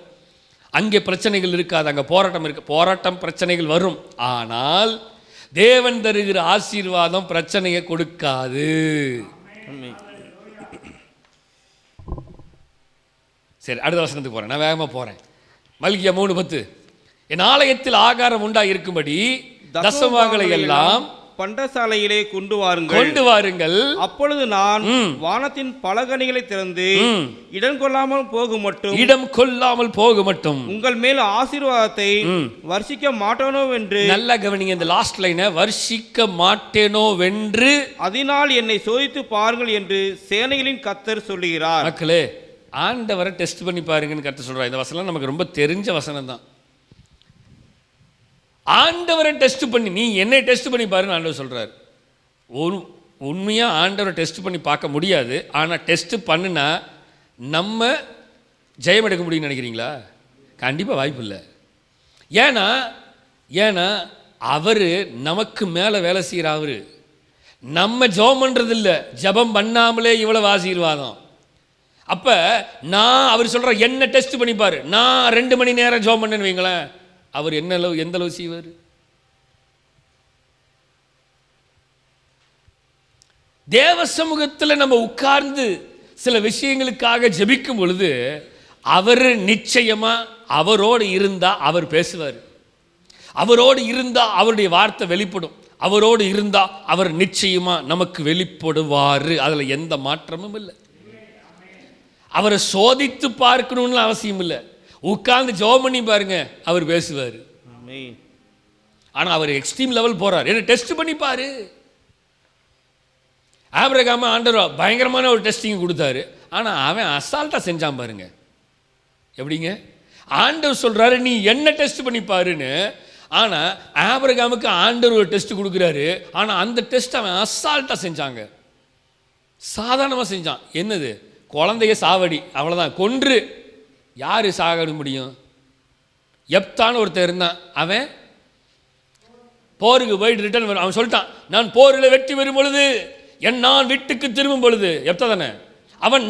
அங்கே பிரச்சனைகள் இருக்காது, அங்கே போராட்டம் இருக்கு. போராட்டம் பிரச்சனைகள் வரும், ஆனால் தேவன் தருகிற ஆசீர்வாதம் பிரச்சனையை கொடுக்காது. சரி, அடுத்த வசனத்துக்கு போகிறேன், நான் வேகமாக போகிறேன். மல்கியா 3:10, என் ஆலயத்தில் ஆகாரம் உண்டா இருக்கும்படி தசமங்களை எல்லாம் பண்டசாலையிலே கொண்டு வாருங்கள். அப்பொழுது நான் வானத்தின் பலகணிகளை திறந்து இடம் கொள்ளாமல் போக மட்டும் உங்கள் மேல் ஆசீர்வாதத்தை வர்ஷிக்க மாட்டேனோ வென்று. நல்ல கவனிங்க இந்த லாஸ்ட் லைனை, வர்ஷிக்க மாட்டேனோ வென்று அதனால் என்னை சோதித்து பாருங்கள் என்று சேனைகளின் கர்த்தர் சொல்லுகிறார். மக்களே, ஆண்டவரை டெஸ்ட் பண்ணி பாருங்கன்னு கர்த்தர் சொல்றார். இந்த வசனம் நமக்கு ரொம்ப தெரிஞ்ச வசனம் தான். ஆண்டவரை டெஸ்ட் பண்ணி, நீ என்னை டெஸ்ட் பண்ணி பாருன்னு ஆண்டவர் சொல்றார். உண்மையாக ஆண்டவரை டெஸ்ட் பண்ணி பார்க்க முடியாது. ஆனால் டெஸ்ட் பண்ணுனா நம்ம ஜெயம் எடுக்க முடியும்னு நினைக்கிறீங்களா? கண்டிப்பாக வாய்ப்பு இல்லை. ஏன்னா அவர் நமக்கு மேலே வேலை செய்கிற அவர். நம்ம ஜெபம் பண்ணுறது இல்லை, ஜெபம் பண்ணாமலே இவ்வளவு ஆசீர்வாதம். அப்போ அவர் சொல்கிற என்ன டெஸ்ட் பண்ணி பாரு, நான் 2 மணி நேரம் ஜெபம் பண்ணேன்னு வைங்களேன், அவர் எந்த அளவு செய்வார்? தேவ சமூகத்தில் நம்ம உட்கார்ந்து சில விஷயங்களுக்காக ஜெபிக்கும் பொழுது அவர் நிச்சயமா அவரோடு இருந்தா அவர் பேசுவார், அவரோடு இருந்தா அவருடைய வார்த்தை வெளிப்படும், அவரோடு இருந்தா அவர் நிச்சயமா நமக்கு வெளிப்படுவார். அதில் எந்த மாற்றமும் இல்லை. அவரை சோதித்து பார்க்கணும்னு அவசியம் இல்லை, உட்கார்ந்து ஜெபம் பண்ணி பாருங்க, அவர் பேசுவார். ஆனா அவர் எக்ஸ்ட்ரீம் லெவல் போறார். என்ன டெஸ்ட் பண்ணி பாரு. ஆபிரகாம் ஆண்டவர் பயங்கரமான ஒரு டெஸ்டிங் கொடுத்தாரு. ஆனா அவன் அசால்ட்டா செஞ்சான் பாருங்க. எப்படிங்க? ஆண்டவர் சொல்றாரு நீ என்ன டெஸ்ட் பண்ணி பாருன்னு. ஆனா ஆபிரகாமுக்கு ஆண்டவர் ஒரு டெஸ்ட் கொடுக்குறாரு. ஆனா அந்த டெஸ்ட் அவன் அசால்ட்டா செஞ்சாங்க, சாதாரணமா செஞ்சான். என்னது? குழந்தைய சாவடி, அவ்வளவுதான், கொன்று. யாரு சாக முடியும்? எப்தான்னு ஒருத்தர் இருந்தான். அவன் போருக்கு போயிட்டு ரிட்டர்ன் வரும். அவன் சொல்லிட்டான், நான் போரில் வெற்றி பெறும் பொழுது நான் வீட்டுக்கு திரும்பும் பொழுது, எப்தா தானே அவன்,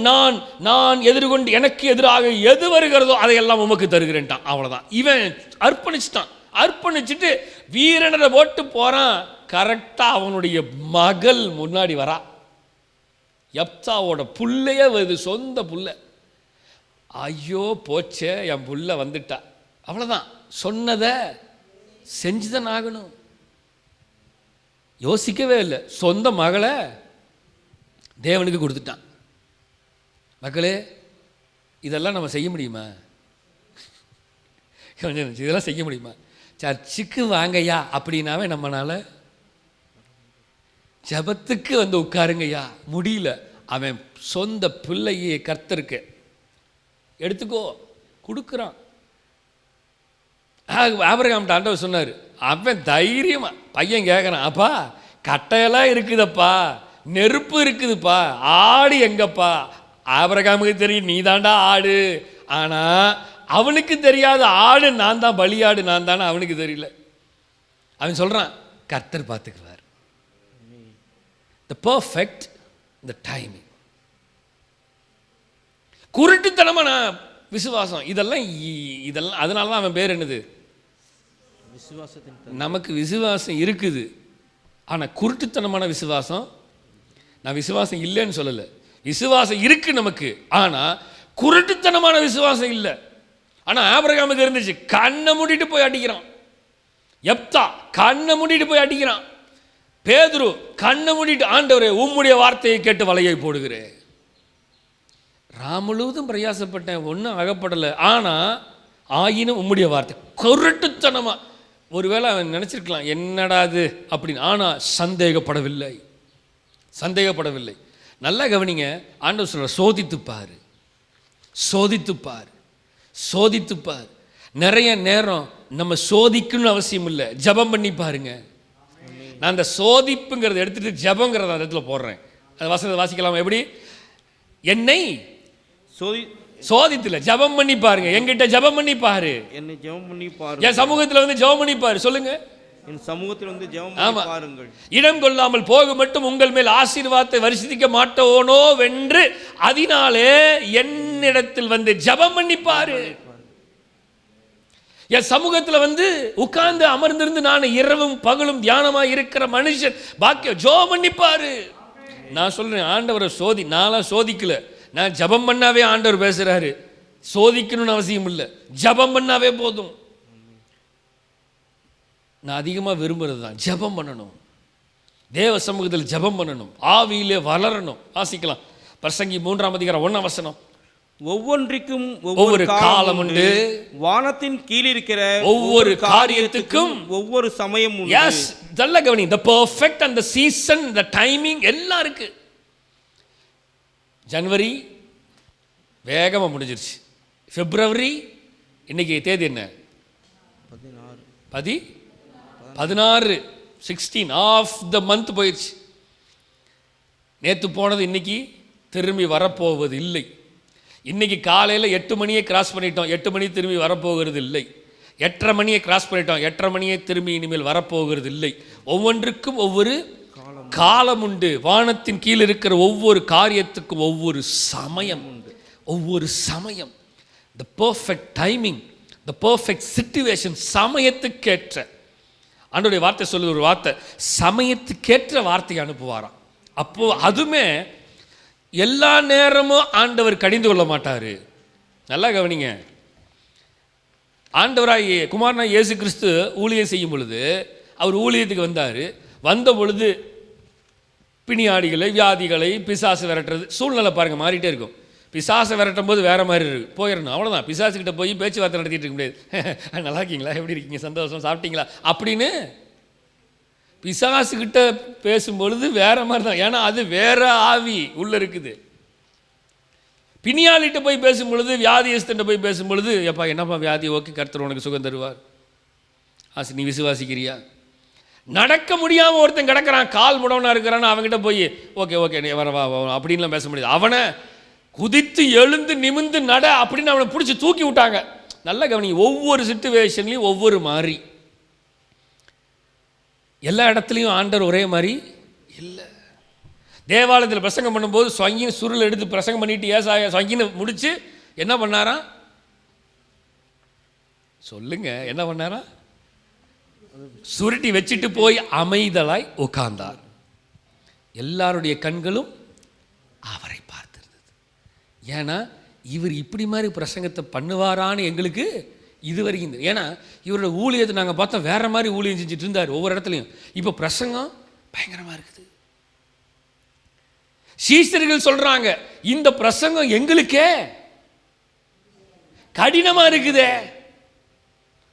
நான் எதிர்கொண்டு எனக்கு எதிராக எது வருகிறதோ அதையெல்லாம் உமக்கு தருகிறேன்ட்டான். அவ்வளோதான். இவன் அர்ப்பணிச்சிட்டான். அர்ப்பணிச்சுட்டு வீரனரை போட்டு போறான். கரெக்டாக அவனுடைய மகள் முன்னாடி வரா. எப்தாவோட புள்ளையே வருது, சொந்த புள்ள. ஐயோ போச்சே, என் புள்ள வந்துட்டா. அவ்வளோதான், சொன்னதை செஞ்சுதான் ஆகணும். யோசிக்கவே இல்லை, சொந்த மகளை தேவனுக்கு கொடுத்துட்டான். மக்களே, இதெல்லாம் நம்ம செய்ய முடியுமா? இதெல்லாம் செய்ய முடியுமா? சர்ச்சுக்கு வாங்கய்யா அப்படின்னாவே நம்மளால, ஜபத்துக்கு வந்து உட்காருங்கய்யா முடியல. அவன் சொந்த பிள்ளையே கர்த்தருக்கு எடுத்துக்கோ கொடுக்குறான். ஆபிரகாம்கிட்ட ஆண்டவர் சொன்னார். அவன் தைரியமா, பையன் கேட்குறான், அப்பா கட்டையெல்லாம் இருக்குதப்பா, நெருப்பு இருக்குதுப்பா, ஆடு எங்கப்பா? ஆபிரகாமுக்கு தெரியும் நீ தாண்டா ஆடு. ஆனால் அவனுக்கு தெரியாத ஆடு நான் தான், பலியாடு நான் தானே அவனுக்கு தெரியல. அவன் சொல்கிறான், கர்த்தர் பார்த்துக்குவார். The perfect, the timing. குருட்டுத்தனமான விசுவாசம், இதெல்லாம் அதனால தான் அவன் பேர் என்னது? நமக்கு விசுவாசம் இருக்குது, ஆனால் குருட்டுத்தனமான விசுவாசம். நான் விசுவாசம் இல்லைன்னு சொல்லலை, விசுவாசம் இருக்கு நமக்கு, ஆனால் குருட்டுத்தனமான விசுவாசம் இல்லை. ஆனால் ஆபிரகாமுக்கு இருந்துச்சு. கண்ணை மூடிட்டு போய் அடிக்கிறான். எப்தா கண்ணை மூடிட்டு போய் அடிக்கிறான். பேதுரு கண்ணை மூடிட்டு, ஆண்டவரே உம்முடைய வார்த்தையை கேட்டு வலையை போடுகிறேன். முழுவதும் பிரயாசப்பட்டேன், ஒன்றும் அகப்படலை. ஆனால் ஆயினும் உம்முடைய வார்த்தை. குருட்டுத்தனமா. ஒருவேளை அவன் நினச்சிருக்கலாம் என்னடா அது அப்படின்னு. ஆனால் சந்தேகப்படவில்லை. நல்லா கவனிங்க, ஆண்டவர் சொல்ற சோதித்துப்பார், சோதித்துப்பார். நிறைய நேரம் நம்ம சோதிக்கணும்னு அவசியம் இல்லை, ஜபம் பண்ணி பாருங்க. நான் அந்த சோதிப்புங்கிறத எடுத்துட்டு ஜபங்கிறத அந்த இடத்துல போடுறேன். அந்த வசனத்தை வாசிக்கலாம். எப்படி? என்னை சோதித்துல ஜபம் பண்ணி பாருங்க. என்கிட்ட ஜபம் பண்ணி பாரு, என்னை ஜெபம் பண்ணி பாரு, என் சமூகத்துல வந்து ஜெபம் பண்ணி பாரு. சொல்லுங்க, என் சமூகத்தில் வந்து ஜெபம் பண்ணி பாருங்கள். இடம் கொள்ளாமல் போக மட்டும் உங்கள் மேல் ஆசீர்வாதத்தை வருஷிக்க மாட்டோனோ வென்று அதனாலே என்னிடத்தில் வந்து ஜபம் பண்ணி பாரு. என் சமூகத்தில் வந்து உட்கார்ந்து அமர்ந்திருந்து நான் இரவும் பகலும் தியானமாக இருக்கிற மனுஷன் பாக்கியம். ஜெபம் பண்ணி பாரு. நான் சொல்றேன், ஆண்டவரை நான்லாம் சோதிக்கல, நான் ஜபம் பண்ணாவே ஆண்டவர் பேசுறாரு. சோதிக்கணும்னு அவசியம் இல்லை, ஜெபம் பண்ணாவே போதும். நான் அதிகமாக விரும்புகிறது தான் ஜெபம் பண்ணணும், தேவ சமூகத்தில் ஜெபம் பண்ணணும், ஆவியிலே வளரணும். வாசிக்கலாம் பிரசங்கி 3ஆம் அதிகாரம் 1ஆம் வசனம். ஒவ்வொன்றிற்கும் ஒவ்வொரு காலம் உண்டு, வானத்தின் கீழ் இருக்கிற ஒவ்வொரு காரியத்துக்கும் ஒவ்வொரு சமயம் உண்டு. எஸ், நல்ல கவனி. the perfect and the season, the timing எல்லாம் இருக்கு. ஜனவரி வேகமாக முடிஞ்சிருச்சு, பிப்ரவரி இன்னைக்கு தேதி என்ன? 16, 16 ஆஃப் த மந்த் போயிடுச்சு. நேற்று போனது இன்னைக்கு திரும்பி வரப்போவது இல்லை. இன்னைக்கு காலையில் 8 மணியை கிராஸ் பண்ணிட்டோம், 8 மணி திரும்பி வரப்போகிறது இல்லை. 8:30 மணியை கிராஸ் பண்ணிட்டோம், 8:30 மணியை திரும்பி இனிமேல் வரப்போகிறது இல்லை. ஒவ்வொன்றுக்கும் ஒவ்வொரு காலம் உண்டு. வானத்தின் கீழ் இருக்கிற ஒவ்வொரு காரியத்துக்கும் ஒவ்வொரு சமயம் உண்டு, ஒவ்வொரு சமயம். The perfect timing, the perfect situation. சமயத்துக்கேற்ற ஆண்டவருடைய வார்த்தை சொல்லுது, ஒரு வார்த்தை, சமயத்துக்கேற்ற வார்த்தையை அனுப்புவாராம். அப்போ அதுமே எல்லா நேரமும் ஆண்டவர் கடிந்து கொள்ள மாட்டார். நல்லா கவனிங்க. ஆண்டவராய் குமாரனாய் இயேசு கிறிஸ்து ஊழியம் செய்யும் பொழுது அவர் ஊழியத்துக்கு வந்தார். வந்த பொழுது பிணியாடிகளை, வியாதிகளை, பிசாசு விரட்டுறது, சூழ்நிலை பாருங்கள் மாறிட்டே இருக்கும். பிசாசை விரட்டும் போது வேறு மாதிரி இருக்கு, போயிடணும், அவ்வளோதான். பிசாசுக்கிட்ட போய் பேச்சுவார்த்தை நடத்திட்டு இருக்க முடியாது. நல்லா இருக்கீங்களா, எப்படி இருக்கீங்க, சந்தோஷம், சாப்பிட்டீங்களா அப்படின்னு பிசாசுக்கிட்ட பேசும்பொழுது வேற மாதிரி தான். ஏன்னா அது வேற ஆவி உள்ளே இருக்குது. பிணியாளிகிட்ட போய் பேசும்பொழுது, வியாதியஸ்தன்ட்ட போய் பேசும்பொழுது, எப்பா என்னப்பா வியாதி, ஓகே கர்த்தர் உனக்கு சுகம் தருவார், நீ விசுவாசிக்கிறியா? நடக்க முடியாமல் ஒருத்தன் கிடக்கிறான், கால் முடவனா இருக்கிறான்னு அவங்ககிட்ட போய் ஓகே ஓகே நீ வரவா அப்படின்லாம் பேச முடியாது. அவனை குதித்து எழுந்து நிமிந்து நட அப்படின்னு அவனை பிடிச்சி தூக்கி விட்டாங்க. நல்ல கவனி, ஒவ்வொரு சிச்சுவேஷன்லையும் ஒவ்வொரு மாதிரி. எல்லா இடத்துலையும் ஆண்டவர் ஒரே மாதிரி இல்லை. தேவாலயத்தில் பிரசங்கம் பண்ணும்போது ஸ்வங்கின்னு சுருள் எடுத்து பிரசங்கம் பண்ணிட்டு ஏசாயா ஸ்வங்கின்னு முடிச்சு என்ன பண்ணாராம் சொல்லுங்க, என்ன பண்ணாராம்? சுருட்டி வச்சுட்டு போய் அமைதலாய் உட்கார்ந்தார். எல்லாருடைய கண்களும் அவரை பார்த்திருந்தது. ஏன்னா இவர் இப்படி மாதிரி பிரசங்கத்தை பண்ணுவாரான்னு எங்களுக்கு இது வரைக்கும். ஏன்னா இவரோட ஊழியத்தை நாங்கள் பார்த்தோம், வேற மாதிரி ஊழியம் செஞ்சுட்டு இருந்தார் ஒவ்வொரு இடத்துலையும். இப்போ பிரசங்கம் பயங்கரமாக இருக்குது. சீஷர்கள் சொல்றாங்க, இந்த பிரசங்கம் எங்களுக்கே கடினமாக இருக்குதே.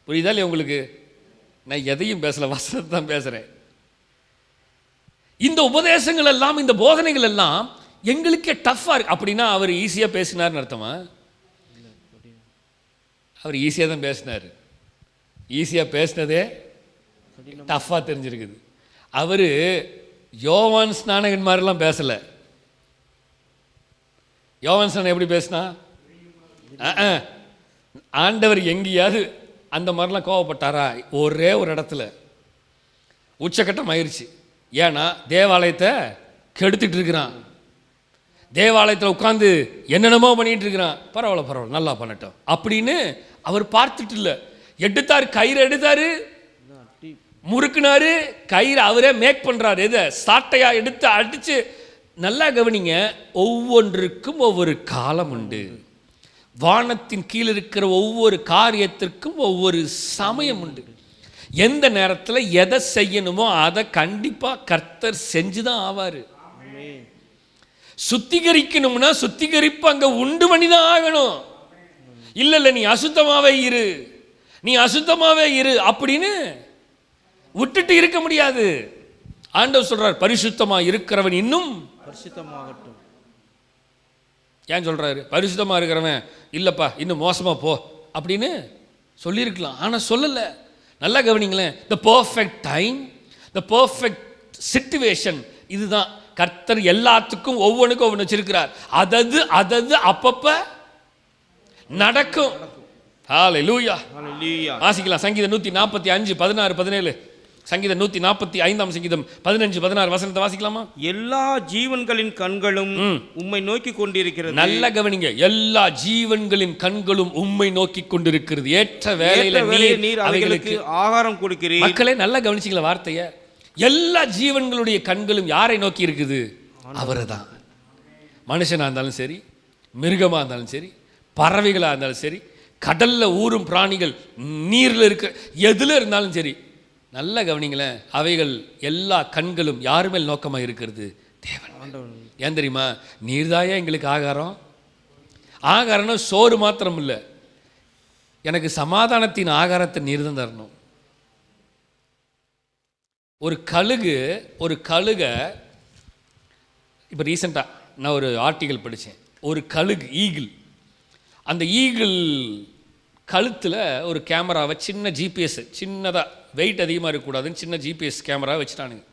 புரியுதா இல்லையா உங்களுக்கு? நான் எதையும் பேசல, வசனத்தை தான் பேசுகிறேன். இந்த உபதேசங்கள் எல்லாம், இந்த போதனைகள் எல்லாம் எங்களுக்கே டஃப்பாக இருக்கு. அப்படின்னா அவர் ஈஸியாக பேசினார்னு அர்த்தமா? அவர் ஈஸியாக தான் பேசினார். ஈஸியாக பேசினதே டஃப்பாக தெரிஞ்சிருக்குது. அவர் யோவான் ஸ்நானகன் மாதிரிலாம் பேசலை. யோவான் ஸ்நானன் எப்படி பேசினா? ஆண்டவர் எங்கேயாவது அந்த மாதிரிலாம் கோவப்பட்டாரா? ஒரே ஒரு இடத்துல உச்சக்கட்டம் ஆயிடுச்சு. ஏன்னா தேவாலயத்தை கெடுத்துட்டு இருக்கிறான், தேவாலயத்தில் உட்காந்து என்னென்னமோ பண்ணிட்டு இருக்கிறான். பரவாயில்ல பரவாயில்ல, நல்லா பண்ணட்டும் அப்படின்னு அவர் பார்த்துட்டு இல்லை. எடுத்தார், கயிறு எடுத்தாரு, முறுக்குனாரு, கயிறு அவரே மேக் பண்றாரு. எதை சாட்டையா எடுத்து அடிச்சு. நல்லா கவனிங்க, ஒவ்வொன்றுக்கும் ஒவ்வொரு காலம் உண்டு. வானத்தின் கீழ் இருக்கிற ஒவ்வொரு காரியத்திற்கும் ஒவ்வொரு சமயம் உண்டு. எந்த நேரத்தில் எதை செய்யணுமோ அதை கண்டிப்பாக கர்த்தர் செஞ்சுதான் ஆவார். சுத்திகரிக்கணும்னா சுத்திகரிப்பு அங்கே உண்டு பண்ணிதான் ஆகணும். இல்லை இல்லை நீ அசுத்தமாகவே இரு, நீ அசுத்தமாகவே இரு அப்படின்னு விட்டுட்டு இருக்க முடியாது. ஆண்டவர் சொல்றார், பரிசுத்தமாக இருக்கிறவன் இன்னும் பரிசுத்தமாகட்டும். ஏன் சொல்றாரு? பரிசுத்தமாக இருக்கிறவன் இல்லைப்பா இன்னும் மோசமாக போ அப்படின்னு சொல்லியிருக்கலாம், ஆனால் சொல்லலை. நல்லா கவனிங்களேன், the perfect time, the perfect situation, இதுதான் கர்த்தர் எல்லாத்துக்கும் ஒவ்வொன்றுக்கும் ஒவ்வொன்று வச்சிருக்கிறார். அதது அப்பப்ப நடக்கும். ஹல்லேலூயா. வாசிக்கலாம் சங்கீதம் 145 16 17. சங்கீதம் 145 சங்கீதம் 15 16 வசனத்தை வாசிக்கலாமா? எல்லா ஜீவன்களின் கண்களும் உம்மை நோக்கி கொண்டிருக்கிறது. நல்ல கவனிங்க, எல்லா ஜீவன்களின் கண்களும் உம்மை நோக்கி கொண்டிருக்கிறது. ஏற்ற வேளையில நீர் அவைகளுக்கு ஆகாரம் கொடுக்கிறீர். மக்களே நல்லா கவனிச்சிங்களா வார்த்தைய? எல்லா ஜீவன்களுடைய கண்களும் யாரை நோக்கி இருக்குது? அவரை தான். மனுஷனா இருந்தாலும் சரி, மிருகமா இருந்தாலும் சரி, பறவைகளாக இருந்தாலும் சரி, கடலில் ஊறும் பிராணிகள், நீரில் இருக்க எதில் இருந்தாலும் சரி, நல்ல கவனிங்களேன், அவைகள் எல்லா கண்களும் யார் மேல் நோக்கமாக இருக்கிறது? தேவன். ஏன் தெரியுமா? நீர்தாயா எங்களுக்கு ஆகாரம். ஆகாரம்னா சோறு மாத்திரம் இல்லை, எனக்கு சமாதானத்தின் ஆகாரத்தை நீர் தான் தரணும். ஒரு கழுகை இப்போ ரீசெண்டாக நான் ஒரு ஆர்டிக்கல் படித்தேன். ஒரு கழுகு, ஈகிள், அந்த ஈகிள் கழுத்தில் ஒரு கேமராவை, சின்ன ஜிபிஎஸ், சின்னதாக வெயிட் அதிகமாக இருக்கக்கூடாதுன்னு சின்ன ஜிபிஎஸ் கேமரா வச்சுட்டானுங்க.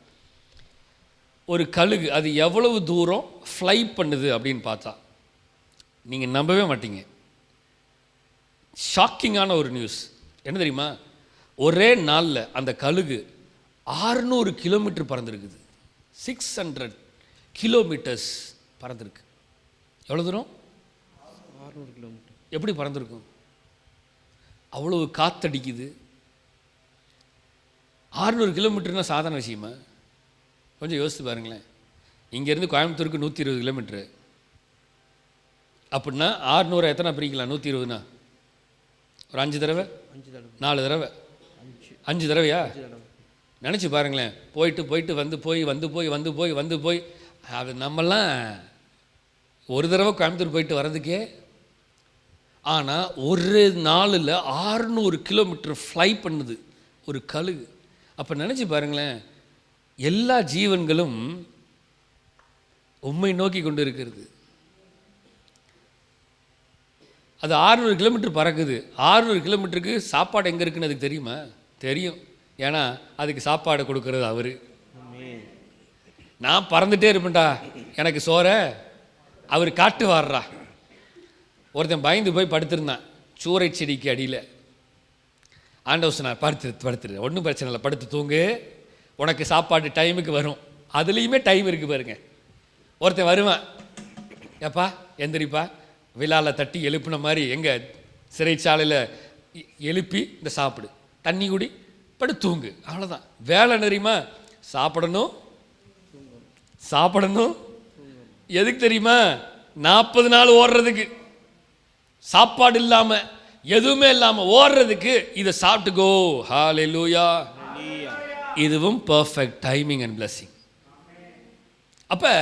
ஒரு கழுகு அது எவ்வளவு தூரம் ஃப்ளை பண்ணுது அப்படின்னு பார்த்தா நீங்கள் நம்பவே மாட்டீங்க. ஷாக்கிங்கான ஒரு நியூஸ் என்ன தெரியுமா? ஒரே நாளில் அந்த கழுகு 600 கிலோமீட்டர் பறந்துருக்குது. 600 கிலோமீட்டர்ஸ் பறந்துருக்கு. எவ்வளோ தூரம்? 600 கிலோமீட்டர். எப்படி பறந்துருக்கும்? அவ்வளவு காத்தடிக்குது. 600 கிலோமீட்டர்னா சாதாரண விஷயமா? கொஞ்சம் யோசித்து பாருங்களேன். இங்கேருந்து கோயம்புத்தூருக்கு 120 கிலோமீட்ரு அப்படின்னா 600 எத்தனை பிரிக்கலாம்? 120னா ஒரு 5 தடவை, 4 தடவை, 5 தடவையா? நினச்சி பாருங்களேன். போயிட்டு வந்து போய் அது நம்மெல்லாம் ஒரு தடவை கோயம்புத்தூர் போயிட்டு வர்றதுக்கே. ஆனால் ஒரு நாளில் 600 கிலோமீட்டர் ஃப்ளை பண்ணுது ஒரு கழுகு. அப்போ நினச்சி பாருங்களேன், எல்லா ஜீவன்களும் உம்மை நோக்கி கொண்டு இருக்கிறது. அது 600 கிலோமீட்டர் பறக்குது. 600 கிலோமீட்டருக்கு சாப்பாடு எங்கே இருக்குன்னு அதுக்கு தெரியுமா? தெரியும். ஏன்னா அதுக்கு சாப்பாடு கொடுக்கறது அவர். நான் பறந்துட்டே இருப்பேன்டா, எனக்கு சோறை அவர் காட்டு வாடுறா. ஒருத்தன் பயந்து போய் படுத்திருந்தான் சூறை செடிக்கு அடியில். ஆண்டவர் சொன்னார், படுத்துரு, ஒன்றும் பிரச்சனை இல்லை, படுத்து தூங்கு, உனக்கு சாப்பாடு டைமுக்கு வரும். அதுலேயுமே டைம் இருக்குது பாருங்க. ஒருத்தன் வருவான், ஏப்பா எந்திரிப்பா, விழாவில் தட்டி எழுப்புன மாதிரி எங்கள் சிறைச்சாலையில் எழுப்பி இந்த சாப்பிடு, தண்ணி குடி, படு தூங்கு, அவ்வளோதான் வேலை. தெரியுமா? சாப்பிடணும். எதுக்கு தெரியுமா? 40 நாள் ஓடுறதுக்கு, சாப்பாடு இல்லாமல் எதுவுமே இல்லாமல் ஓடுறதுக்கு இதை சாப்பிட்டுக்கோ. ஹல்லேலூயா. இதுவும் பர்ஃபெக்ட் டைமிங் அண்ட் பிளஸிங். அப்போ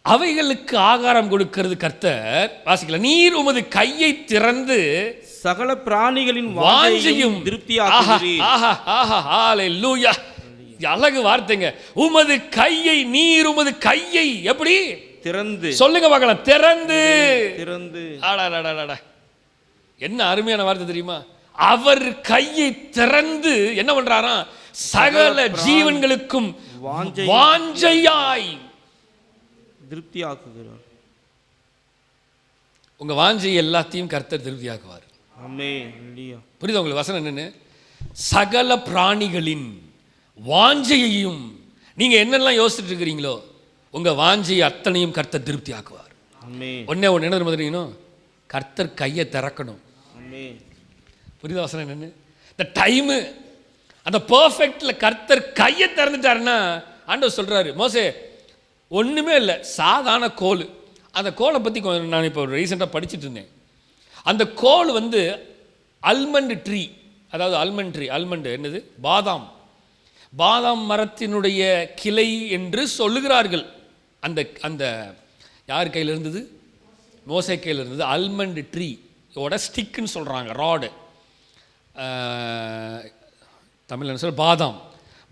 அவைகளுக்கு ஆகாரம் கொடுக்கிறது கர்த்தர். வாசிக்கலாம், நீர் உமது கையை திறந்து சகல பிராணிகளின் வாஞ்சையும் திருப்தியாக்குகிறீர். ஹல்லேலூயா. அழகு வார்த்தைங்க. உமது கையை, நீர் உமது கையை எப்படி திறந்து, சொல்லுங்க பார்க்கலாம், திறந்து. என்ன அருமையான வார்த்தை தெரியுமா? அவர் கையை திறந்து என்ன பண்றாராம்? சகல ஜீவன்களுக்கும் வாஞ்சையாய் திருப்தியாக்குகிறார். உங்க வாஞ்சை எல்லாத்தையும் கர்த்தர் திருப்தியாக்குவார். புரியுது உங்களுக்கு வசனம் என்னன்னு? சகல பிராணிகளின் வாஞ்சையையும், நீங்க என்னெல்லாம் யோசிச்சுட்டு இருக்கிறீங்களோ உங்க வாஞ்சையை அத்தனையும் கர்த்தர் திருப்தி ஆக்குவார். ஒன்னே ஒன்று என்ன தெரியுமா? கர்த்தர் கையை திறக்கணும். புரியுது வசனம் என்னன்னு? இந்த டைமு, அந்த பர்ஃபெக்ட்ல கர்த்தர் கையை திறந்துட்டாருன்னா ஆண்டவர் சொல்றாரு, மோசே ஒண்ணுமே இல்லை, சாதாரண கோல். அந்த கோலை பற்றி நான் இப்போ ரீசெண்டாக படிச்சுட்டு இருந்தேன். அந்த கோல் அல்மண்ட் ட்ரீ, அதாவது அல்மண்ட் என்னது? பாதாம் மரத்தினுடைய கிளை என்று சொல்லுகிறார்கள். அந்த யார் கையில் இருந்தது? மோசே கையில் இருந்தது. அல்மண்ட் ட்ரீயோட ஸ்டிக்குன்னு சொல்கிறாங்க, ராடு. தமிழ் என்ன சொல்ல?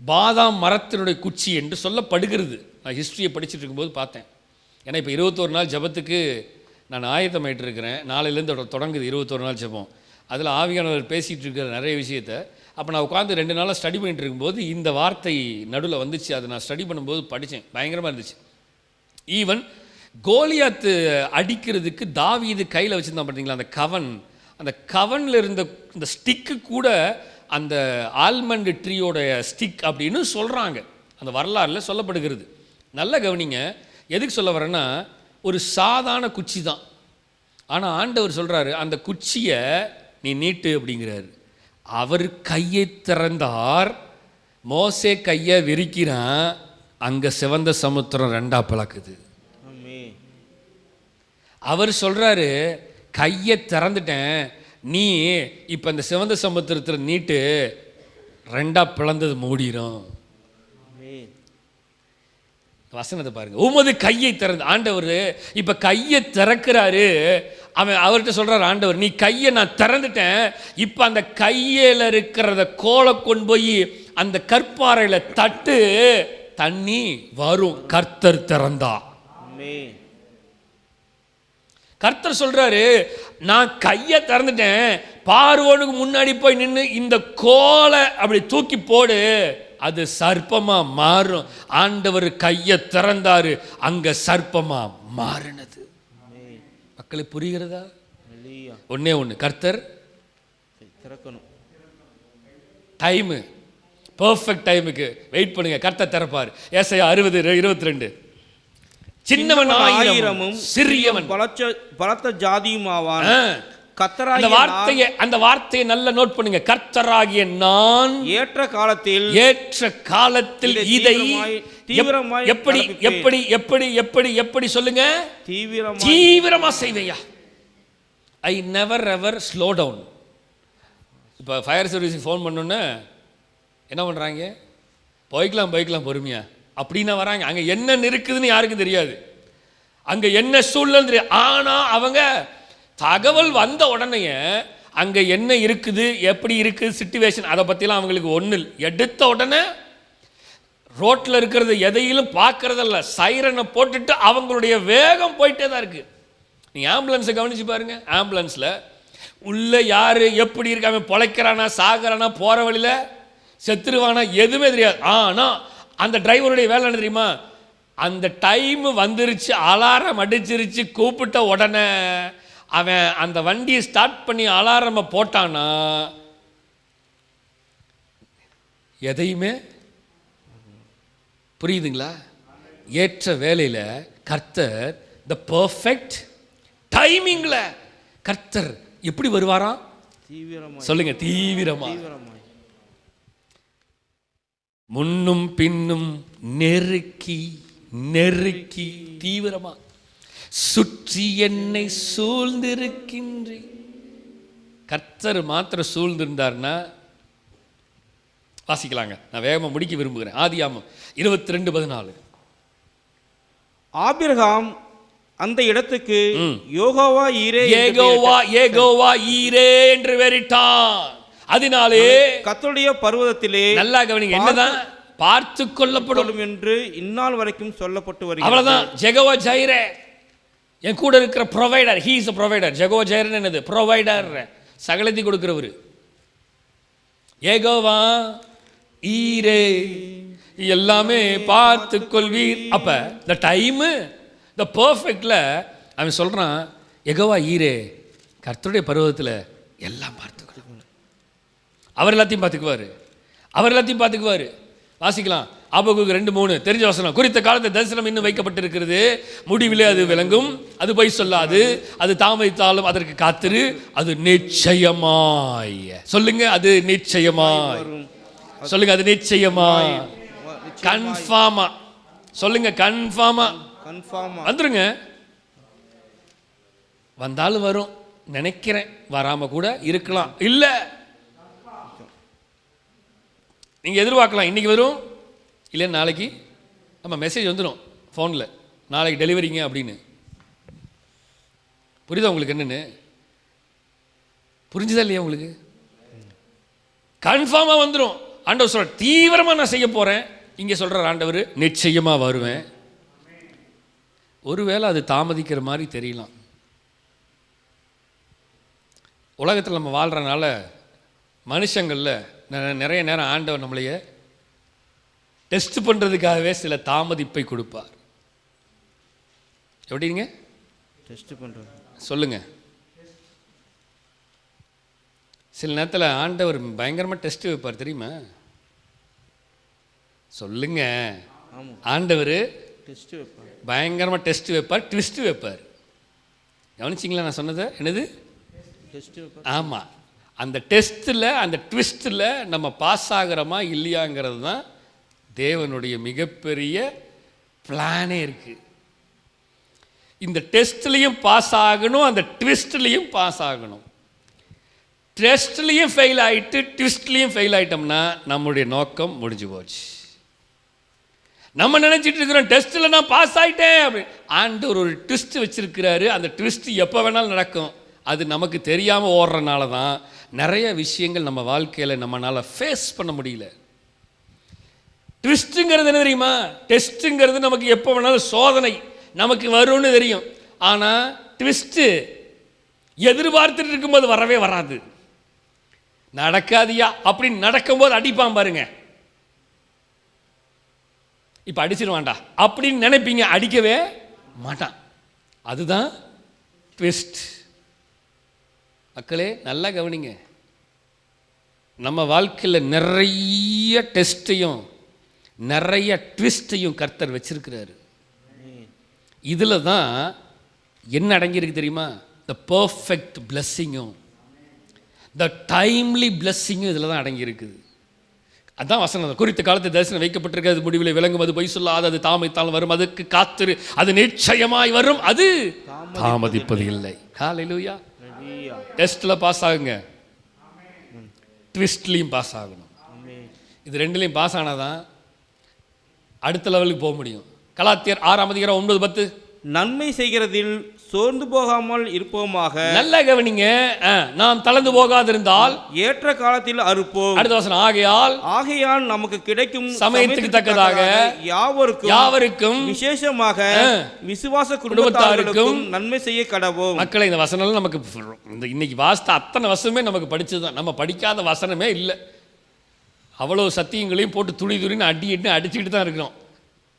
பாதாம் மரத்தினுடைய குச்சி என்று சொல்லப்படுகிறது. நான் ஹிஸ்ட்ரியை படிச்சுட்டு இருக்கும்போது பார்த்தேன். ஏன்னா இப்போ 21 நாள் ஜபத்துக்கு நான் ஆயத்தமாயிட்டு இருக்கிறேன். நாளையிலேருந்து தொடங்குது 21 நாள் ஜபம். அதில் ஆவியானவர் பேசிகிட்டு இருக்கிற நிறைய விஷயத்தை அப்போ நான் உட்காந்து 2 நாளாக ஸ்டடி பண்ணிட்டு இருக்கும்போது இந்த வார்த்தை நடுவில் வந்துச்சு. அதை நான் ஸ்டடி பண்ணும்போது படித்தேன், பயங்கரமாக இருந்துச்சு. ஈவன் கோலியாத்து அடிக்கிறதுக்கு தாவீது கையில் வச்சுருந்தான் பார்த்தீங்களா, அந்த கவனில் இருந்த இந்த ஸ்டிக்கு கூட அந்த ஆல்மண்ட் ட்ரீயோட ஸ்டிக் அப்படின்னு சொல்கிறாங்க. அந்த வரலாறில் சொல்லப்படுகிறது. நல்ல கவனிங்க. எதுக்கு சொல்ல வரேன்னா, ஒரு சாதாரண குச்சி தான். ஆனால் ஆண்டவர் சொல்கிறாரு, அந்த குச்சியை நீ நீட்டு அப்படிங்கிறாரு. அவர் கையை திறந்தார், மோசே கையை விரிக்கிறான், அங்கே சிவந்த சமுத்திரம் 2ஆ பிளக்குது. அவர் சொல்கிறாரு, கையை திறந்துட்டேன், நீ இப்போ இந்த சிவந்த சமுத்திரத்தில் நீட்டு 2 பிளந்தது மூடிரும். வசனத்தை பாருங்க. உமது கையை திறந்து, ஆண்டவர் இப்ப கையை திறக்கிறாரு. அவர்கிட்ட சொல்றாரு, ஆண்டவர் நீ கையை நான் திறந்துட்டேன், இப்ப அந்த கையில இருக்கிறத கோலை கொண்டு போய் அந்த கற்பாறையில தட்டு, தண்ணி வரும். கர்த்தர் திறந்தா. கர்த்தர் சொல்றாரு, நான் கையை திறந்துட்டேன், பார்வோனுக்கு முன்னாடி போய் நின்று இந்த கோலை அப்படி தூக்கி போடு, அது சர்ப்பமா மாறும். ஆண்டவர் கையை திறந்தாரு, அங்க சர்ப்பமா மாறினது. மக்களை புரிகிறதா? ஒன்னே ஒன்று, கர்த்தர் திறக்கணும். டைமு பெர்ஃபெக்ட் டைமுக்கு வெயிட் பண்ணுங்க, கர்த்தர் திறப்பார். ஏசாயா 60:22. சின்னவன் ஆயிரமும் சிறியவன் பலத்த ஜாதியும் ஆவான். அந்த வார்த்தையை நல்ல நோட் பண்ணுங்க. கர்த்தராகிய நான் ஏற்ற காலத்தில் இதை எப்படி எப்படி எப்படி எப்படி எப்படி சொல்லுங்க, தீவிரமா செய்வையா. I never ever slow down. இப்போ ஃபயர் சர்வீஸுக்கு ஃபோன் பண்ணோன்னே என்ன பண்ணுறாங்க, போய்க்கலாம் பொறுமையா அப்படின்னா வராங்க. அங்கே என்ன இருக்குதுன்னு யாருக்கும் தெரியாது, அங்கே என்ன சூழ்நிலை தெரியாது. ஆனால் அவங்க தகவல் வந்த உடனே அங்கே என்ன இருக்குது, எப்படி இருக்குது சிச்சுவேஷன், அதை பற்றிலாம் அவங்களுக்கு ஒன்றும் இல்லை. எடுத்த உடனே ரோட்டில் இருக்கிறது எதையிலும் பார்க்கறதில்ல, சைரனை போட்டுட்டு அவங்களுடைய வேகம் போயிட்டே தான் இருக்குது. நீங்கள் ஆம்புலன்ஸை கவனித்து பாருங்க. ஆம்புலன்ஸில் உள்ள யார் எப்படி இருக்கு, அவன் பொழைக்கிறானா சாகிறானா, போகிற வழியில் செத்துருவானா, எதுவுமே தெரியாது. ஆனால் அந்த டிரைவருடைய வேலை என்ன தெரியுமா, அந்த டைம் வந்துருச்சு, அலாரம் அடிச்சிருச்சு, கூப்பிட்ட உடனே அவன் அந்த வண்டியை ஸ்டார்ட் பண்ணி அலாரமை போட்டானா எதையுமே, புரியுதுங்களா? ஏற்ற வேலையில் கர்த்தர் த பெர்ஃபெக்ட் டைமிங்ல கர்த்தர் எப்படி வருவாராம் சொல்லுங்க, தீவிரமா. முன்னும் பின்னும் நெருக்கி நெருக்கி தீவிரமா சுற்றி என்னை சூழ்ந்திருக்கின்றே. கர்த்தர் மாத்திர சூழ்ந்திருந்தார்னா வாசிக்கலாங்க. நான் வேகமாக முடிக்க விரும்புகிறேன். ஆதியாகமம் 22:14. ஆபிரகாம் அந்த இடத்துக்கு யெகோவா ஈரே என்று பெயரிட்டான். அதனாலே கர்த்தருடைய பர்வதத்திலே, நல்லா கவனிங்க, என்னதான் பார்த்து கொள்ளப்படும் என்று இந்நாள் வரைக்கும் சொல்லப்பட்டு வருகிறது. அவ்வளவுதான். யெகோவா ஜைரே, என் கூட இருக்கிற provider. He is a provider. Jehovah Jireh என்னது? ப்ரொவைடர், சகலத்தை கொடுக்கிறவர். யெகோவா ஈரே, எல்லாமே பார்த்து கொள்வீர். அப்ப த டைம் த பெர்ஃபெக்ட்ல அவன் சொல்றான், யெகோவா ஈரே, கர்த்தருடைய பர்வதத்தில் எல்லாம் பார்த்துக்கொள்ளும். அவர் எல்லாத்தையும் பார்த்துக்குவாரு. வாசிக்கலாம். ஆபகுக்கு 2:3 தெரிஞ்ச வசனம். குறித்த காலத்தை தரிசனம் இன்னும் வைக்கப்பட்டிருக்கிறது, முடிவிலே அது விளங்கும், அது பொய் சொல்லாது, அது தாமதித்தாலும் அதற்கு காத்திரு, அது நிச்சயமாய். சொல்லுங்க, அது நிச்சயமாய். சொல்லுங்க, அது நிச்சயமாய். கன்ஃபார்மா சொல்லுங்க, கன்ஃபார்மா வந்துருங்க. வந்தாலும் வரும் நினைக்கிறேன், வராம கூட இருக்கலாம். இல்ல, நீங்க எதிர்பார்க்கலாம் இன்னைக்கு வரும், இல்லை நாளைக்கு நம்ம மெசேஜ் வந்துடும் ஃபோனில், நாளைக்கு டெலிவரிங்க அப்படின்னு. புரியுதா உங்களுக்கு? என்னன்னு புரிஞ்சுதா இல்லையா உங்களுக்கு? கன்ஃபார்மாக வந்துடும். ஆண்டவர் சொல்ற, தீவிரமாக நான் செய்ய போகிறேன். இங்கே சொல்கிறார் ஆண்டவர், நிச்சயமாக வருவேன். ஒருவேளை அது தாமதிக்கிற மாதிரி தெரியலாம். உலகத்தில் நம்ம வாழ்கிறனால மனுஷங்களில் நிறைய நேரம் ஆண்டவர் நம்மளைய டெஸ்ட் பண்ணுறதுக்காகவே சில தாமதிப்பை கொடுப்பார். எப்படிங்க டெஸ்ட் பண்ணுறது சொல்லுங்க. சில நேரத்தில் ஆண்டவர் பயங்கரமாக டெஸ்ட் வைப்பார், தெரியுமா? சொல்லுங்க. ஆண்டவர் டெஸ்ட் வைப்பார், பயங்கரமாக டெஸ்ட் வைப்பார், ட்விஸ்ட் வைப்பார். கவனிச்சிங்களா நான் சொன்னதை? என்னது டெஸ்ட் வைப்பார்? ஆமாம். அந்த டெஸ்ட்டில், அந்த ட்விஸ்ட்டில் நம்ம பாஸ் ஆகிறோமா இல்லையாங்கிறது தான் தேவனுடைய மிகப்பெரிய பிளானே இருக்குது. இந்த டெஸ்ட்லேயும் பாஸ் ஆகணும், அந்த ட்விஸ்ட்லேயும் பாஸ் ஆகணும். டெஸ்ட்லேயும் ஃபெயில் ஆகிட்டு ட்விஸ்ட்லேயும் ஃபெயில் ஆகிட்டோம்னா நம்முடைய நோக்கம் முடிஞ்சு போச்சு. நம்ம நினச்சிட்டு இருக்கிறோம் டெஸ்ட்டில் நான் பாஸ் ஆகிட்டேன் அப்படின்னு. ஆண்டவர் ஒரு ட்விஸ்ட் வச்சுருக்கிறாரு. அந்த ட்விஸ்ட் எப்போ வேணாலும் நடக்கும். அது நமக்கு தெரியாமல் ஓடுறனால தான் நிறைய விஷயங்கள் நம்ம வாழ்க்கையில் நம்மளால் ஃபேஸ் பண்ண முடியல. ட்விஸ்ட்டுங்கிறது என்ன தெரியுமா? டெஸ்ட்டுங்கிறது நமக்கு எப்போ வேணாலும் சோதனை நமக்கு வரும்னு தெரியும். ஆனால் ட்விஸ்ட்டு எதிர்பார்த்துட்டு இருக்கும்போது வரவே வராது. நடக்காதியா அப்படின்னு நடக்கும்போது அடிப்பான் பாருங்க. இப்போ அடிச்சிருவான்டா அப்படின்னு நினைப்பீங்க, அடிக்கவே மாட்டான். அதுதான் ட்விஸ்ட். மக்களே நல்லா கவனிங்க. நம்ம வாழ்க்கையில் நிறைய டெஸ்ட்டையும் நிறைய ட்விஸ்டையும் கர்த்தர் வச்சிருக்கிறாரு. இதில் தான் என்ன அடங்கியிருக்கு தெரியுமா? த பர்ஃபெக்ட் பிளஸ்ஸிங்கும் த டைம்லி பிளஸ்ஸிங்கும் இதில் தான் அடங்கியிருக்குது. அதான் வசனம். குறித்த காலத்து தரிசனம் வைக்கப்பட்டிருக்கிறது, முடிவில் விளங்கும், அது பொய் சொல்லாது, அது தாமதித்தாலும் வரும், அதுக்கு காத்திரு, அது நிச்சயமாய் வரும், அது தாமதிப்பது இல்லை. ஹல்லேலூயா. டெஸ்ட்டில் பாஸ் ஆகுங்க, ட்விஸ்ட்லேயும் பாஸ் ஆகணும். இது ரெண்டுலேயும் பாஸ் ஆனாதான் அடுத்த லெவலுக்கு போக முடியும். கலாத்தியர் 6:9-10 நன்மை செய்கிறதில் சோர்ந்து போகாமல் இருப்போமாக. நல்ல கவனிங்க. நாம் தளர்ந்து போகாதிருந்தால் ஏற்ற காலத்தில் அறுப்போம். அடுத்த வசனம், ஆகையால் நமக்கு கிடைக்கும் சமயத்துக்கு தக்கதாக யாவருக்கும் விசேஷமாக விசுவாச குடும்பத்தாருக்கும் நன்மை செய்ய கடவோம். மக்களை, இந்த வசனம் நமக்கு இன்னைக்கு வாசித்த அத்தனை வசனமே நமக்கு படிச்சதுதான். நம்ம படிக்காத வசனமே இல்லை. அவ்வளோ சத்தியங்களையும் போட்டு துணின்னு அடிச்சுக்கிட்டு தான் இருக்கிறோம்.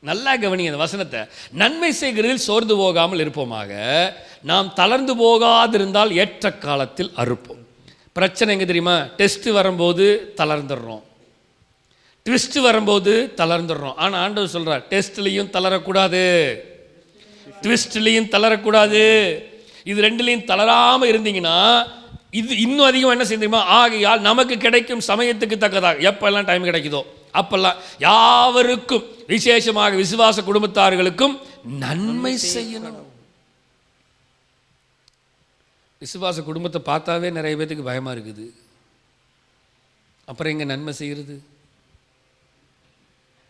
நல்லா கவனிங்க இந்த வசனத்தை. நன்மை செய்கிறதில் சோர்ந்து போகாமல் இருப்போமாக, நாம் தளர்ந்து போகாதிருந்தால் ஏற்ற காலத்தில் அறுப்போம். பிரச்சனை எங்கே தெரியுமா? டெஸ்ட் வரும்போது தளர்ந்துடுறோம், ட்விஸ்ட் வரும்போது தளர்ந்துடுறோம். ஆனால் ஆண்டவர் சொல்கிறார், டெஸ்ட்லேயும் தளரக்கூடாது, ட்விஸ்ட்லேயும் தளரக்கூடாது. இது ரெண்டுலேயும் தளராமல் இருந்தீங்கன்னா இது இன்னும் அதிகம் என்ன செய்ய தெரியுமா? ஆகையால் நமக்கு கிடைக்கும் சமயத்துக்கு தக்கதாக, எப்பெல்லாம் டைம் கிடைக்குதோ அப்பெல்லாம் யாவருக்கும் விசேஷமாக விசுவாச குடும்பத்தார்களுக்கும் நன்மை செய்யணும். விசுவாச குடும்பத்தை பார்த்தாவே நிறைய பேத்துக்கு பயமா இருக்குது. அப்புறம் எங்க நன்மை செய்கிறது?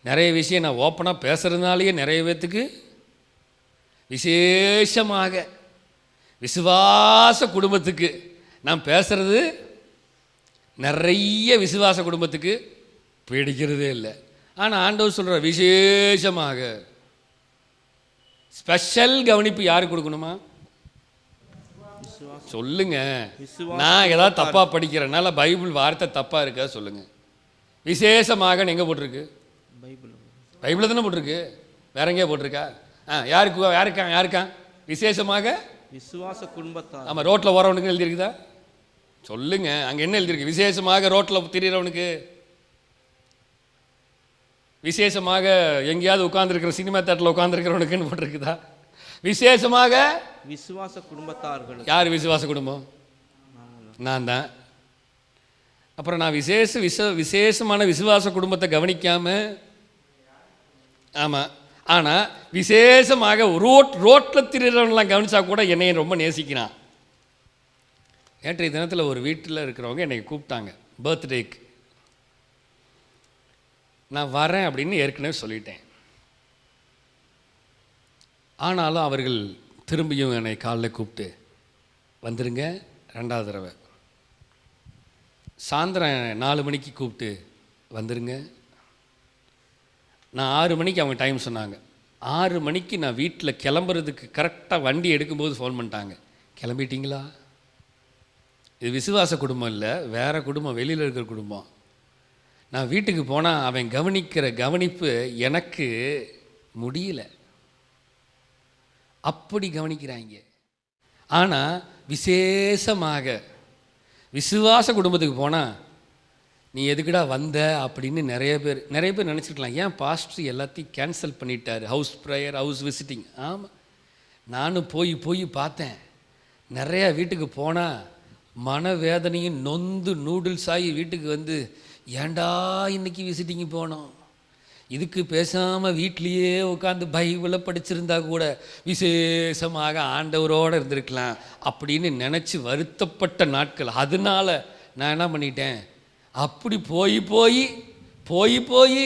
நிறைய விஷயம் நான் ஓப்பனாக பேசுறதுனாலேயே நிறைய பேத்துக்கு விசேஷமாக விசுவாச குடும்பத்துக்கு நான் பேசுறது நிறைய விசுவாச குடும்பத்துக்கு பிடிக்கிறதே இல்லை. ஆனால் ஆண்டவர் சொல்கிற விசேஷமாக ஸ்பெஷல் கவனிப்பு யாருக்கு கொடுக்கணுமா? சொல்லுங்க. நான் ஏதாவது தப்பாக படிக்கிறேனால பைபிள் வார்த்தை தப்பாக இருக்கா சொல்லுங்க. விசேஷமாக எங்கே போட்டிருக்கு? பைபிளில் தானே போட்டிருக்கு, வேற எங்கேயா போட்டிருக்கா? யாருக்கா விசேஷமாக விசுவாச குடும்பத்தார். ஆமாம், ரோட்டில் ஓரவனுக்கு எழுதியிருக்குதா சொல்லுங்க. அங்கே என்ன எழுதியிருக்கு? விசேஷமாக ரோட்டில் திரிகிறவனுக்கு, விசேஷமாக எங்கேயாவது உட்கார்ந்துருக்கிற சினிமா தேட்டரில் உட்கார்ந்துருக்கிறவனுக்குன்னு போட்டிருக்குதா? விசேஷமாக விசுவாச குடும்பத்தார்கள். யார் விசுவாச குடும்பம்? நான் தான். அப்புறம் நான் விசேஷமான விசுவாச குடும்பத்தை கவனிக்காமல், ஆமாம், ஆனால் விசேஷமாக ரோட்டில் திரிகிறவனெலாம் கவனிச்சா கூட என்னையை ரொம்ப நேசிக்கிறான். நேற்றைய தினத்தில் ஒரு வீட்டில் இருக்கிறவங்க என்னை கூப்பிட்டாங்க பர்த்டேக்கு. நான் வரேன் அப்படின்னு ஏற்கனவே சொல்லிட்டேன். ஆனாலும் அவர்கள் திரும்பியும் என்னை காலையில் கூப்பிட்டு வந்துடுங்க, 2வது தடவை சாயந்தரம் 4 மணிக்கு கூப்பிட்டு வந்துடுங்க. நான் 6 மணிக்கு அவங்க டைம் சொன்னாங்க. 6 மணிக்கு நான் வீட்டில் கிளம்புறதுக்கு கரெக்டாக வண்டி எடுக்கும்போது ஃபோன் பண்ணிட்டாங்க, கிளம்பிட்டீங்களா? இது விசுவாச குடும்பம் இல்லை, வேறு குடும்பம், வெளியில் இருக்கிற குடும்பம். நான் வீட்டுக்கு போனால் அவன் கவனிக்கிற கவனிப்பு எனக்கு முடியல, அப்படி கவனிக்கிறாங்க. ஆனால் விசேஷமாக விசுவாச குடும்பத்துக்கு போனால் நீ எதுக்குடா வந்த அப்படின்னு நிறைய பேர் நினச்சிருக்கலாம். ஏன் பாஸ்டர் எல்லாத்தையும் கேன்சல் பண்ணிட்டார், ஹவுஸ் ப்ரேயர், ஹவுஸ் விசிட்டிங். ஆமாம், நானும் போய் பார்த்தேன். நிறையா வீட்டுக்கு போனால் மனவேதனையும் நொந்து நூடுல்ஸ் ஆகி வீட்டுக்கு வந்து, ஏண்டா இன்னைக்கு விசிட்டிங்கு போனோம், இதுக்கு பேசாமல் வீட்லேயே உட்காந்து பைபிளை படிச்சிருந்தா கூட விசேஷமாக ஆண்டவரோடு இருந்திருக்கலாம் அப்படின்னு நினச்சி வருத்தப்பட்ட நாட்கள். அதனால நான் என்ன பண்ணிட்டேன், அப்படி போய்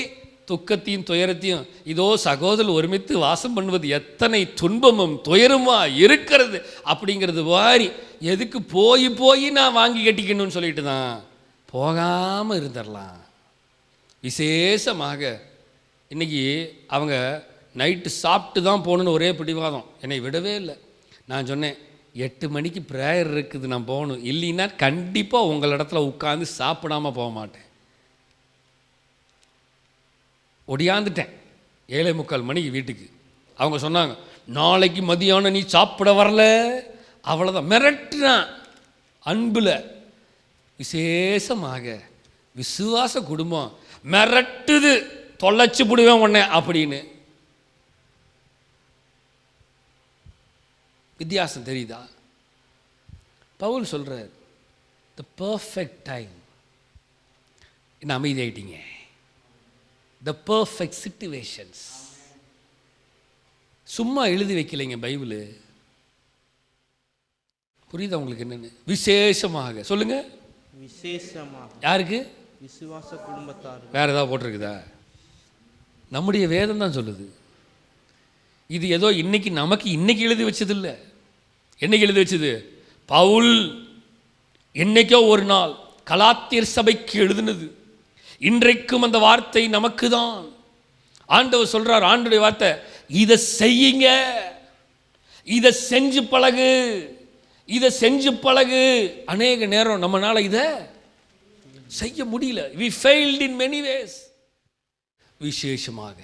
துக்கத்தையும் துயரத்தையும் இதோ சகோதரர் ஒருமித்து வாசம் பண்ணுவது எத்தனை துன்பமும் துயரமா இருக்கிறது அப்படிங்கிறது மாதிரி எதுக்கு போய் நான் வாங்கி கட்டிக்கணும்னு சொல்லிட்டு தான் போகாமல் இருந்துடலாம். விசேஷமாக இன்றைக்கி அவங்க நைட்டு சாப்பிட்டு தான் போகணுன்னு ஒரே பிடிவாதம், என்னை விடவே இல்லை. நான் சொன்னேன் 8 மணிக்கு ப்ரேயர் இருக்குது, நான் போகணும், இல்லைன்னா கண்டிப்பாக உங்கள் இடத்துல உட்காந்து சாப்பிடாமல் போக மாட்டேன். ஒடியாந்துட்டேன் 7:45 மணிக்கு வீட்டுக்கு. அவங்க சொன்னாங்க, நாளைக்கு மதியானம் நீ சாப்பிட வரல, அவ்வளோதான். மிரட்டுறான் அன்பில். விசேஷமாக விசுவாச குடும்பம் மிரட்டுது, தொலைச்சி விடுவேன் உடனே அப்படின்னு. வித்தியாசம் தெரியுதா? பவுல் சொல்கிறார், த பர்ஃபெக்ட் டைம். என்ன அமைதியாயிட்டீங்க? The perfect situations. சும்மா எழுதி வைக்கலைங்க பைபிள். புரியுதா உங்களுக்கு என்னன்னு? விசேஷமாக சொல்லுங்க. விசேஷமாக யாருக்கு? விசுவாச குடும்பத்தார். வேற ஏதாவது போட்டிருக்குதா? நம்முடைய வேதம் தான் சொல்லுது. இது ஏதோ நமக்கு இன்னைக்கு எழுதி வச்சது இல்லை. என்னைக்கு எழுதி வச்சது? பவுல் என்னைக்கோ ஒரு நாள் கலாத்தியர் சபைக்கு எழுதினது. இன்றைக்கும் அந்த வார்த்தை நமக்கு தான். ஆண்டவர் சொல்றார், ஆண்டவருடைய வார்த்தை, இதை செய்யுங்க, இதை செஞ்சு பழகு, இதை செஞ்சு பழகு. அநேக நேரம் நம்மளால இதை செய்ய முடியல. we failed in many ways. விசேஷமாக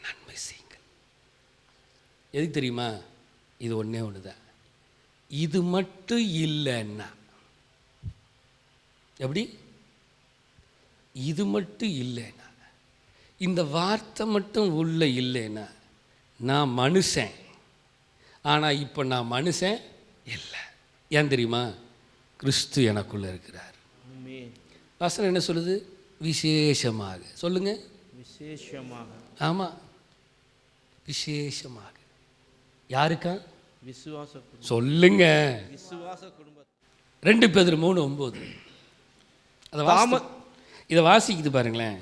நன்மை செய்யுங்கள். எதுக்கு தெரியுமா? இது ஒன்றே ஒன்று தான். இது மட்டும் இல்லைன்னா எப்படி? இது மட்டும் இல்லைன்னா, இந்த வார்த்தை மட்டும் உள்ள இல்லைன்னா நான் மனுஷன். ஆனால் இப்போ நான் மனுஷன் இல்லை. ஏன் தெரியுமா? கிறிஸ்து எனக்குள்ள இருக்கிறார். வசனம் என்ன சொல்லுது? விசேஷமாக. சொல்லுங்க. விசேஷமாக. ஆமாம், விசேஷமாக. யாருக்கா? விசுவாச. சொல்லுங்க. விசுவாச குடும்பம். 2 பேதுரு 3:9. இதை வாசிக்குது பாருங்களேன்.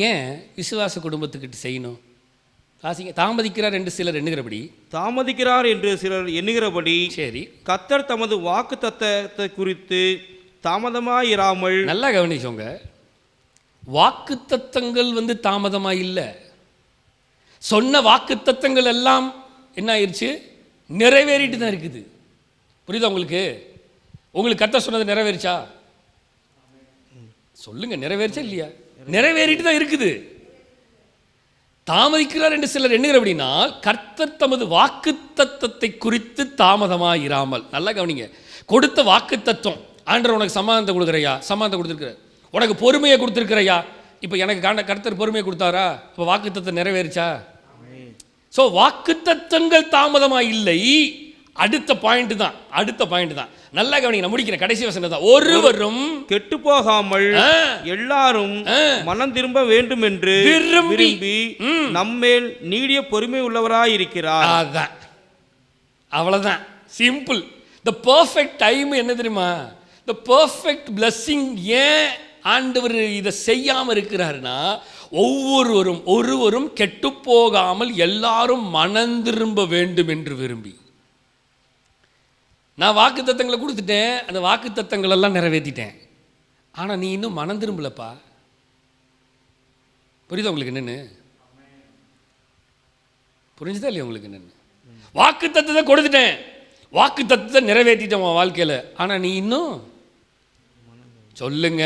ஏன் விசுவாச குடும்பத்துக்கிட்ட செய்யணும்? வாசிங்க. தாமதிக்கிறார் என்று சிலர் எண்ணுகிறபடி. தாமதிக்கிறார் என்று சிலர் எண்ணுகிறபடி. சரி. கர்த்தர் தமது வாக்கு தத்தத்தை குறித்து தாமதமாயிராமல். நல்லா கவனிச்சோங்க. வாக்கு தத்தங்கள் தாமதமாக இல்லை. சொன்ன வாக்கு தத்தங்கள் எல்லாம் என்ன ஆயிடுச்சு? நிறைவேறிட்டு தான் இருக்குது. புரியுதா உங்களுக்கு? உங்களுக்கு கர்த்தர் சொன்னது நிறைவேறிச்சா? சொல்லுங்க, நிறைவேறிச்சா இல்லையா? நிறைவேறிட்டு தான் இருக்குது. தாமதிக்கிறார் என்று சிலர் எண்ணுகிற அப்படின்னா, கர்த்தர் தமது வாக்கு தத்தத்தை குறித்து தாமதமாயிராமல். நல்லா கவனிங்க. கொடுத்த வாக்கு தத்துவம், ஆண்டவர் உனக்கு சமாதானத்தை கொடுக்குறையா, சமாதானத்தை கொடுத்துருக்குற, உனக்கு பொறுமையை கொடுத்துருக்குறையா. இப்போ எனக்கு கர்த்தர் பொறுமையை கொடுத்தாரா? இப்போ வாக்கு தத்தம் நிறைவேறிச்சா? ஸோ வாக்கு தத்தங்கள் தாமதமாக இல்லை. அடுத்த பாயிண்ட் தான். நல்லா கவனிங்க, நான் முடிக்கிறேன். கடைசி வசனம் தான். ஒருவரும் கெட்டு போகாமல் எல்லாரும் மனம் திரும்ப வேண்டும் என்று விரும்பி நம்மேல் நீடிய பொறுமை உள்ளவராயிருக்கிறார். அதான், அவ்வளவுதான், சிம்பிள். த பர்ஃபெக்ட் டைம் என்ன தெரியுமா? The perfect blessing. ஏன் ஆண்டவர் இதை செய்யாமல் இருக்கிறாருன்னா, ஒருவரும் கெட்டு போகாமல் எல்லாரும் மனம் திரும்ப வேண்டும் என்று விரும்பி. நான் வாக்கு தத்தங்களை கொடுத்துட்டேன், அந்த வாக்கு தத்தங்கள் எல்லாம் நிறைவேற்றிட்டேன். ஆனால் நீ இன்னும் மனம் திரும்பலப்பா. புரியுதா உங்களுக்கு என்னன்னு? புரிஞ்சுதா இல்லையா உங்களுக்கு என்னன்னு? வாக்கு தத்தத்தை கொடுத்துட்டேன், வாக்கு தத்தத்தை நிறைவேற்றிட்டேன் உன் வாழ்க்கையில். ஆனால் நீ இன்னும் சொல்லுங்க,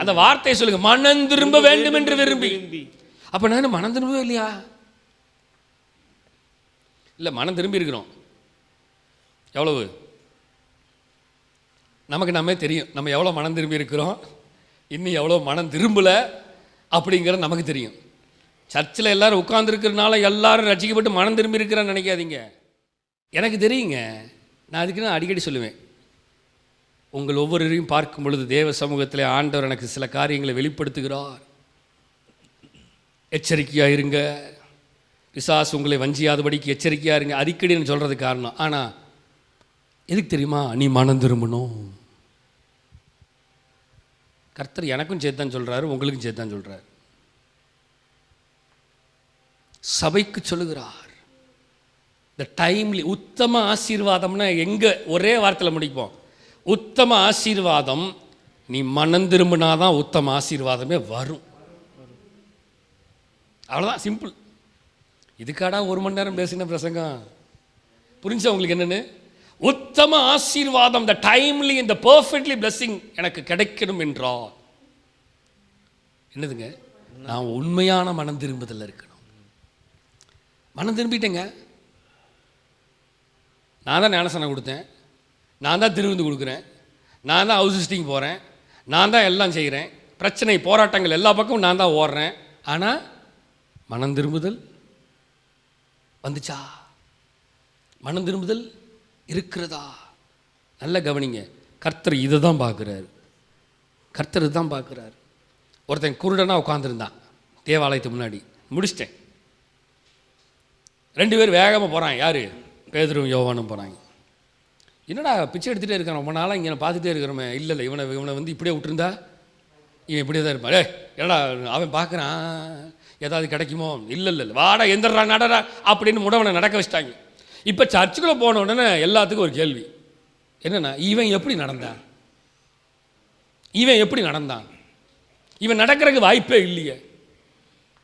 அந்த வார்த்தையை சொல்லுங்க, மனம் திரும்ப வேண்டும் என்று விரும்பி. அப்போ நான் மனம் திரும்பவே இல்லையா? இல்லை, மனம் திரும்பி இருக்கிறோம். எவ்வளவு நமக்கு நம்மே தெரியும். நம்ம எவ்வளோ மனம் திரும்பி இருக்கிறோம், இன்னும் எவ்வளோ மனம் திரும்பலை அப்படிங்கிறது நமக்கு தெரியும். சர்ச்சில் எல்லோரும் உட்கார்ந்துருக்கிறதுனால எல்லாரும் ரசிக்கப்பட்டு மனம் திரும்பி இருக்கிறான்னு நினைக்காதீங்க. எனக்கு தெரியுங்க. நான் அதுக்கு நான் அடிக்கடி சொல்லுவேன், உங்கள் ஒவ்வொருவரையும் பார்க்கும் பொழுது தேவ சமூகத்தில் ஆண்டவர் எனக்கு சில காரியங்களை வெளிப்படுத்துகிறார். எச்சரிக்கையாக இருங்க, பிசாசு உங்களை வஞ்சியாதபடிக்கு எச்சரிக்கையாக இருங்க, அடிக்கடின்னு சொல்கிறதுக்கு காரணம். ஆனால் எதுக்கு தெரியுமா? நீ மனம் திரும்பணும். கர்த்தர் எனக்கும் சேர்த்தான் சொல்கிறாரு, உங்களுக்கும் சேர்த்தான் சொல்கிறார். சபைக்கு சொல்லுகிறார். இந்த டைம்லி உத்தம ஆசீர்வாதம்னா எங்கே ஒரே வார்த்தையில் முடிப்போம். உத்தம ஆசீர்வாதம், நீ மனம் திரும்பினாதான் உத்தம ஆசீர்வாதமே வரும். அவ்வளோதான், சிம்பிள். இதுக்காடா 1 மணி நேரம் பேசின பிரசங்கம்? புரிஞ்சா உங்களுக்கு என்னென்னு? உத்தம ஆசீர்வாதம், த டைம்லி இந்த பர்ஃபெக்ட்லி பிளெஸிங் எனக்கு கிடைக்கணும் என்றால் என்னதுங்க? நான் உண்மையான மனம் திரும்புதல் இருக்கணும். மனம் திரும்பிட்டேங்க, நான் தான் ஞானஸ்நானம் கொடுத்தேன், நான் தான் திருவிருந்து கொடுக்குறேன், நான் தான் ஹவுஸ் விசிட்டிங் போகிறேன், நான் தான் எல்லாம் செய்கிறேன், பிரச்சனை போராட்டங்கள் எல்லா பக்கமும் நான் தான் ஓடுறேன். ஆனால் மனம் திரும்புதல் வந்துச்சா? மனம் திரும்புதல் இருக்கிறதா? நல்ல கவனிங்க. கர்த்தர் இதை தான் பார்க்குறாரு. கர்த்தர் இதுதான் பார்க்குறாரு. ஒருத்தன் குருடனாக உட்காந்துருந்தான் தேவாலயத்துக்கு முன்னாடி. முடிச்சிட்டேன். 2 பேர் வேகமாக போகிறாங்க. யார்? பேதுரும் யோவானும் போகிறாங்க. என்னடா பிச்சை எடுத்துகிட்டே இருக்கிறான், ரொம்ப நாளாக இங்கே பார்த்துட்டே இருக்கிறோமே. இல்லை இவனை வந்து இப்படியே விட்டுருந்தா இவன் இப்படியே தான் இருப்பான். என்னடா அவன் பார்க்குறான், ஏதாவது கிடைக்குமோ? இல்லை வாடா எந்திரா நடடா அப்படின்னு முடவனை நடக்க வச்சிட்டாங்க. இப்போ சர்ச்சுக்குள்ளே போன உடனே எல்லாத்துக்கும் ஒரு கேள்வி. என்னென்னா, இவன் எப்படி நடந்தான்? இவன் நடக்கிறதுக்கு வாய்ப்பே இல்லையே.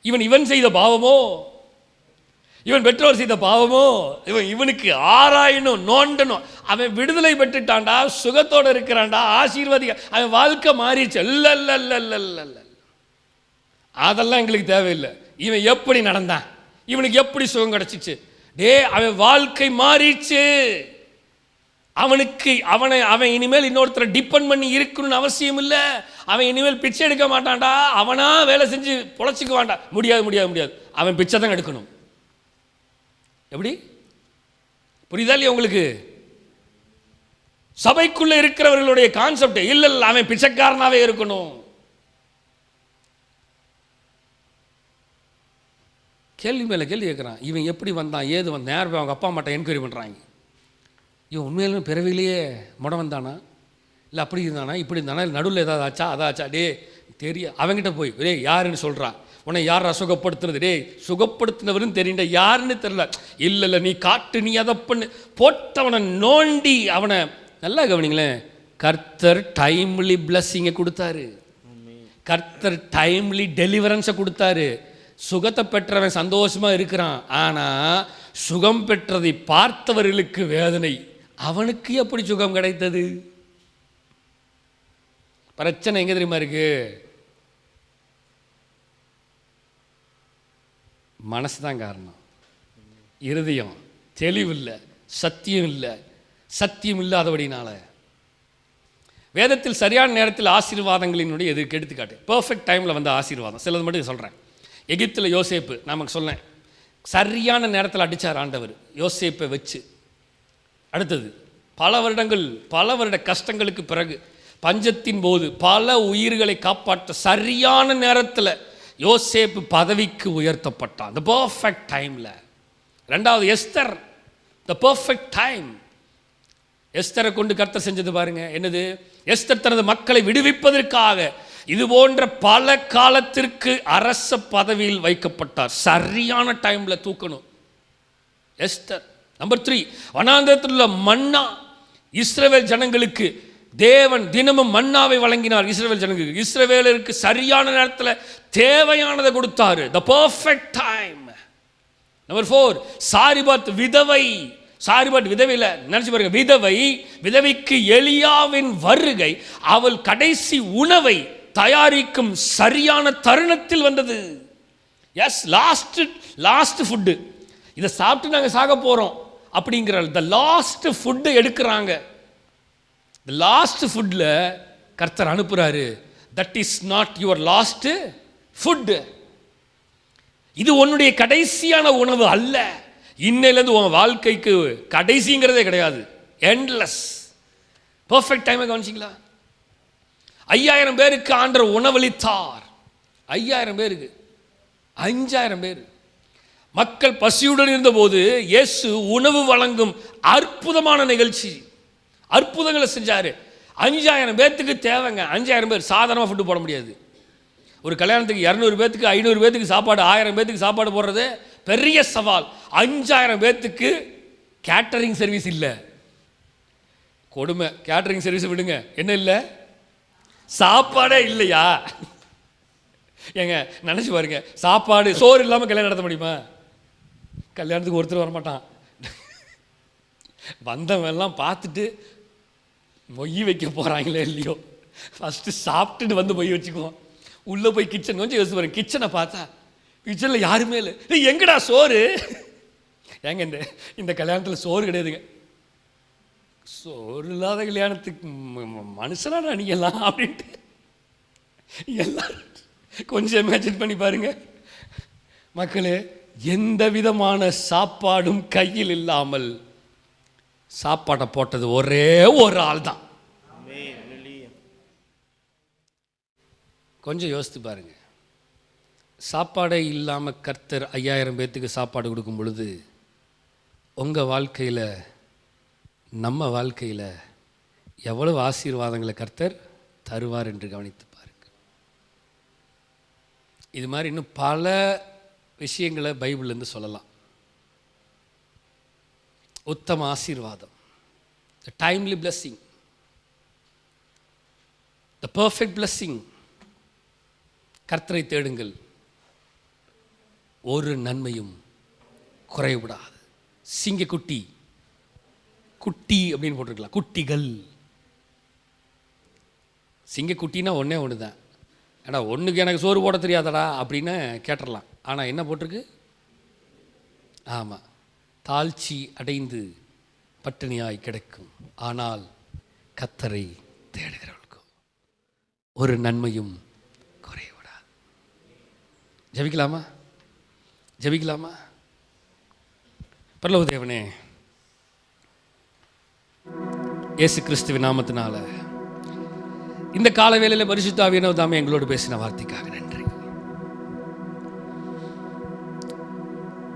இவன் செய்த பாவமோ, இவன் பெற்றோர் செய்த பாவமோ, இவனுக்கு ஆராயணும், நோண்டணும். அவன் விடுதலை பெற்றுட்டான்டா, சுகத்தோடு இருக்கிறான்டா, ஆசீர்வாதி, அவன் வாழ்க்கை மாறிடுச்சு. இல்லை, அதெல்லாம் எங்களுக்கு தேவையில்லை. இவன் எப்படி நடந்தான், இவனுக்கு எப்படி சுகம் கிடைச்சிச்சு? அவன் வாழ்க்கை மாறிடுச்சு. அவன் இனிமேல் இன்னொருத்தரை டிபெண்ட் பண்ணி இருக்கணும்னு அவசியம் இல்லை. அவன் இனிமேல் பிச்சை எடுக்க மாட்டான்டா, அவனா வேலை செஞ்சு பொழைச்சிக்க வேண்டாம். முடியாது. அவன் பிச்சை தான் எடுக்கணும். எப்படி? புரியுதா இல்லையா உங்களுக்கு? சபைக்குள்ள இருக்கிறவர்களுடைய கான்செப்ட் இல்லை, அவன் பிச்சைக்காரனாவே இருக்கணும். கேள்வி மேலே கேள்வி கேட்குறான். இவன் எப்படி வந்தான், ஏது வந்தான், நேரம் அவங்க அப்பா அம்மாட்ட என்கொயரி பண்ணுறாங்க. இவன் உண்மையிலுமே பிறவிலேயே முடம் வந்தானா, இல்லை அப்படி இருந்தானா, இப்படி இருந்தானா, இல்லை நடுவில் ஏதாவது ஆச்சா, அதாச்சா? அவங்ககிட்ட போய் யாருன்னு சொல்கிறான். உன்னை யாரா சுகப்படுத்துறது? சுகப்படுத்தினவருன்னு தெரியல, யாருன்னு தெரியல. இல்லை நீ காட்டு, நீ அதை பண்ணு போட்டவனை நோண்டி அவனை. நல்லா கவனிங்களேன். கர்த்தர் டைம்லி பிளஸ்ஸிங்கை கொடுத்தாரு. கர்த்தர் டைம்லி டெலிவரன்ஸை கொடுத்தாரு. சுகத்தை பெற்றவன் சந்தோஷமா இருக்கிறான். ஆனால் சுகம் பெற்றதை பார்த்தவர்களுக்கு வேதனை. அவனுக்கு எப்படி சுகம் கிடைத்தது? பிரச்சனை எங்க தெரியுமா இருக்கு? மனசு தான் காரணம். இருதயம் தெளிவில்லை, சத்தியம் இல்லை. சத்தியம் இல்லாதபடினால வேதத்தில் சரியான நேரத்தில் ஆசீர்வாதங்களினுடைய எதுக்கு எடுத்துக்காட்டு. பர்ஃபெக்ட் டைமில் வந்த ஆசீர்வாதம் சிலது மட்டும் சொல்கிறேன். எகிப்தில் யோசேப்பு நமக்கு சொன்னேன், சரியான நேரத்தில் அடித்தார் ஆண்டவர் யோசேப்பை வச்சு. அடுத்தது பல வருட கஷ்டங்களுக்கு பிறகு பஞ்சத்தின் போது பல உயிர்களை காப்பாற்ற சரியான நேரத்தில் யோசேப்பு பதவிக்கு உயர்த்தப்பட்டான், த பர்ஃபெக்ட் டைமில். ரெண்டாவது எஸ்தர், த பர்ஃபெக்ட் டைம். எஸ்தரை கொண்டு கர்த்தர் செஞ்சது பாருங்க என்னது? எஸ்தர் தனது மக்களை விடுவிப்பதற்காக இது போன்ற பல காலத்திற்கு அரச பதவியில் வைக்கப்பட்டார். சரியான டைமில் தூக்கணும் எஸ்தர். நம்பர் 3, வனாந்தரத்தில் உள்ள மன்னா. இஸ்ரவேல் ஜனங்களுக்கு தேவன் தினமும் மன்னாவை வழங்கினார். இஸ்ரவேல் ஜனங்களுக்கு, இஸ்ரவேலருக்கு சரியான நேரத்தில் தேவையானதை கொடுத்தாரு. த பர்ஃபெக்ட் டைம். நம்பர் 4, சாரிபாத் விதவை. சாரிபாத் விதவையில் நினைச்சு பாருங்க, விதவைக்கு எலியாவின் வருகை அவள் கடைசி உணவை தயாரிக்கும் சரியான தருணத்தில் வந்தது. எஸ், லாஸ்ட் ஃபுட்டு, இதை சாப்பிட்டு நாங்கள் சாக போகிறோம் அப்படிங்கிற த லாஸ்ட் ஃபுட்டு எடுக்கிறாங்க. த லாஸ்ட் ஃபுட்டில் கர்த்தர் அனுப்புகிறாரு. That is not your last foot. இது உன்னுடைய கடைசியான உணவு அல்ல. இன்னையிலேருந்து உன் வாழ்க்கைக்கு கடைசிங்கிறதே கிடையாது. எண்ட்லெஸ். பர்ஃபெக்ட் டைமை கவனிச்சிங்களா? 5000 பேருக்கு ஆண்டவர் உணவளித்தார். 5000 பேருக்கு. 5000 பேர். மக்கள் பசியுடன் இருந்தபோது இயேசு உணவு வழங்கும் அற்புதமான நிகழ்ச்சி, அற்புதங்களை செஞ்சார். 5000 பேர்த்துக்கு தேவைங்க. 5000 பேர் சாதாரணமாக ஃபுட்டு போட முடியாது. ஒரு கல்யாணத்துக்கு 200 பேர்த்துக்கு 500 பேர்த்துக்கு சாப்பாடு, 1000 பேர்த்துக்கு சாப்பாடு போடுறது பெரிய சவால். 5000 பேர்த்துக்கு கேட்டரிங் சர்வீஸ் இல்லை. கொடுமை. கேட்டரிங் சர்வீஸ் விடுங்க, என்ன இல்லை, சாப்பாடே இல்லையா? ஏங்க நினச்சி பாருங்க, சாப்பாடு சோறு இல்லாமல் கல்யாணம் நடத்த முடியுமா? கல்யாணத்துக்கு ஒருத்தர் வரமாட்டான். வந்தவன் எல்லாம் பார்த்துட்டு மொய் வைக்க போகிறாங்களே இல்லையோ, ஃபஸ்ட்டு சாப்பிட்டுட்டு வந்து மொய் வச்சுக்குவோம். உள்ளே போய் கிச்சன் கொஞ்சம் யோசிச்சு பாருங்க. கிச்சனை பார்த்தா கிச்சனில் யாருமே இல்லை. எங்கடா சோறு? ஏங்க இந்த கல்யாணத்தில் சோறு கிடையாதுங்க. சோறு இல்லாத கல்யாணத்துக்கு மனுஷனாடா நீங்கெல்லாம் அப்படின்ட்டு எல்லாரும் கொஞ்சம் இமேஜின் பண்ணி பாருங்க. மக்களே, எந்த விதமான சாப்பாடும் கையில் இல்லாமல் சாப்பாட்டை போட்டது ஒரே ஒரு ஆள் தான். கொஞ்சம் யோசித்து பாருங்க. சாப்பாடே இல்லாமல் கர்த்தர் 5000 பேர்த்துக்கு சாப்பாடு கொடுக்கும் பொழுது உங்கள் வாழ்க்கையில், நம்ம வாழ்க்கையில் எவ்வளவு ஆசீர்வாதங்களை கர்த்தர் தருவார் என்று கவனித்து பாருங்க. இது மாதிரி இன்னும் பல விஷயங்களை பைபிள்லேருந்து சொல்லலாம். உத்தம ஆசீர்வாதம், the timely blessing, the perfect blessing. கர்த்தரை தேடுங்கள், ஒரு நன்மையும் குறைவிடாது. சிங்கக்குட்டி, குட்டி அப்படின்னு போட்டிருக்கலாம், குட்டிகள். சிங்கக்குட்டின்னா ஒன்றே ஒன்று தான். ஏன்னா ஒன்றுக்கு எனக்கு சோறு போட தெரியாதடா அப்படின்னு கேட்டுடலாம். ஆனால் என்ன போட்டிருக்கு? ஆமாம், தாழ்ச்சி அடைந்து பட்டினியாய் கிடைக்கும், ஆனால் கர்த்தரை தேடுகிறவர்களுக்கும் ஒரு நன்மையும் குறைவிடாது. ஜெபிக்கலாமா? ஜெபிக்கலாமா? பரலோக தேவனே, இயேசு கிறிஸ்துவின் நாமத்தினால இந்த கால வேளையில் பரிசுத்த ஆவியானவர் தாமே எங்களோடு பேசின வார்த்தைக்காக நன்றி.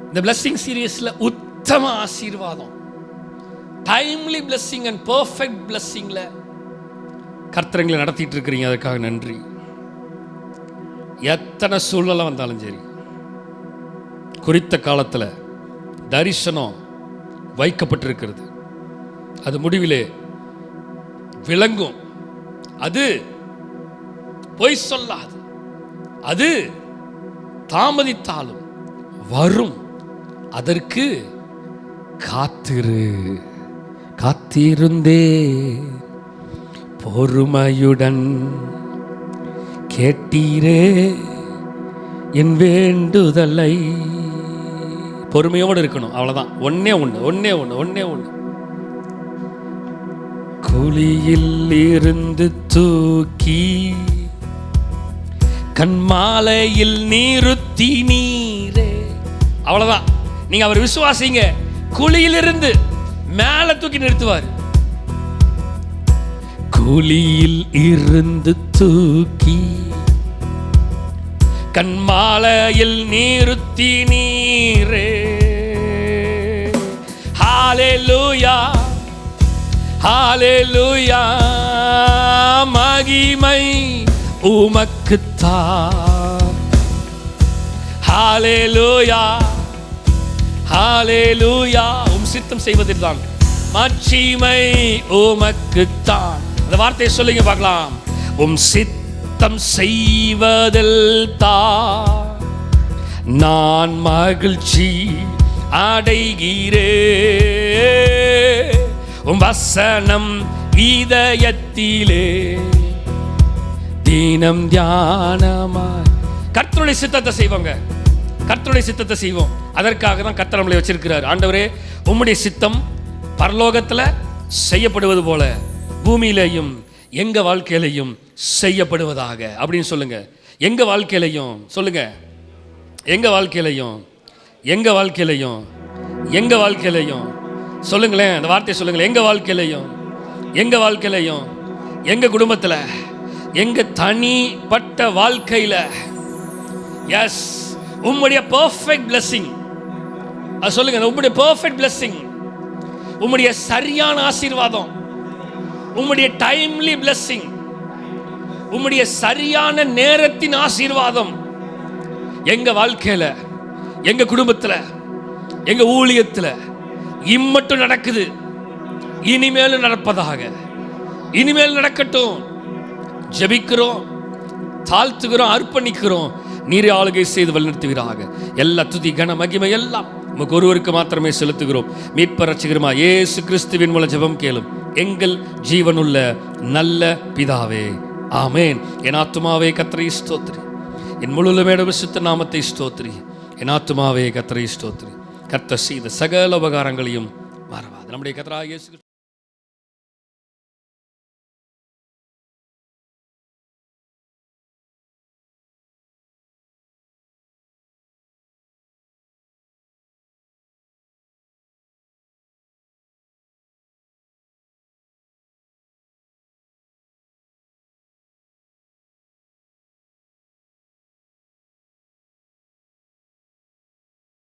இந்த பிளஸ்ஸிங் சீரியஸில் உத்தம ஆசீர்வாதம், டைம்லி பிளஸ்ஸிங் அண்ட் பர்ஃபெக்ட் பிளஸ்ஸிங்கில் கர்த்தரங்களை நடத்திட்டு இருக்கிறீங்க, அதுக்காக நன்றி. எத்தனை சூழ்நிலை வந்தாலும் சரி, குறித்த காலத்தில் தரிசனம் வைக்கப்பட்டிருக்கிறது. அது முடிவிலே விளங்கும். அது பொய் சொல்லாது. அது தாமதித்தாலும் வரும். அதற்கு காத்திரு. காத்திருந்தே பொறுமையுடன் கேட்டீரே என் வேண்டுதலை. பொறுமையோடு இருக்கணும், அவ்வளோதான். ஒன்னே ஒன்று. குழியில் இருந்து தூக்கி கண்மாலையில் நிறுத்தி நீரே. அவ்வளோதான். நீங்க அவர் விசுவாசிங்க, குழியிலிருந்து மேலே தூக்கி நிறுத்துவார். குழியில் இருந்து தூக்கி கண்மாலையில் நிறுத்தி நீரே. ஹalleluya, ஹalleluya, மகிமை உமக்குத்தான். ஹalleluya, ஹalleluya, சித்தம் செய்வதில் தான் மகிமை உமக்குத்தான். அந்த வார்த்தையை சொல்லுங்க பார்க்கலாம். சித்தம் செய்வதில் தான் நான் மகிழ்ச்சி அடைகிறே. வசனம் இதயத்திலே தினம் தியானமாய். கர்த்தருடைய சித்தத்தை செய்வாங்க, கர்த்தருடைய சித்தத்தை செய்வோம். அதற்காக தான் கர்த்தர் நம்மளை வச்சிருக்கிறார். ஆண்டவரே, உம்முடைய சித்தம் பரலோகத்தில் செய்யப்படுவது போல பூமியிலையும் எங்க வாழ்க்கையிலையும் செய்யப்படுவதாக அப்படின்னு சொல்லுங்க. எங்க வாழ்க்கையிலையும் சொல்லுங்க. எங்க வாழ்க்கையிலையும், எங்க வாழ்க்கையிலையும், எங்க வாழ்க்கையிலையும் சொல்லுங்களேன். அந்த வார்த்தையை சொல்லுங்களேன். எங்க வாழ்க்கையிலையும், எங்க வாழ்க்கையிலையும், எங்க குடும்பத்தில், எங்க தனிப்பட்ட வாழ்க்கையில், எஸ், உம்முடைய பெர்ஃபெக்ட் blessing. அது சொல்லுங்க, உம்முடைய பெர்ஃபெக்ட் blessing, உம்முடைய சரியான ஆசீர்வாதம், உம்முடைய டைம்லி blessing, உம்முடைய சரியான நேரத்தின் ஆசீர்வாதம் எங்க வாழ்க்கையில, எங்க குடும்பத்துல, எங்க ஊழியத்துல இம்மட்டும் நடக்குது, இனிமேலும் நடப்பதாக, இனிமேல் நடக்கட்டும். ஜெபிக்கிறோம், தாழ்த்துகிறோம், அர்ப்பணிக்கிறோம். நீரே ஆளுகை செய்து வழிநடத்துவீராக. எல்லா துதி கன மகிமை எல்லாம் உமக்கு ஒருவருக்கு மாத்திரமே செலுத்துகிறோம். மீட்பர் ரட்சகருமா இயேசு கிறிஸ்துவின் மூலம் ஜெபம் கேளும் எங்கள் ஜீவனுள்ள நல்ல பிதாவே, ஆமேன். என் ஆத்துமாவே கர்த்தரை ஸ்தோத்திரி, என் முழுமையோட பரிசுத்த நாமத்தை ஸ்தோத்திரி. என் ஆத்துமாவே கர்த்தரை ஸ்தோத்திரி. கர்த்தர் செய்த சகல உபகாரங்களையும் மறவாது. நம்முடைய கர்த்தராகிய இயேசு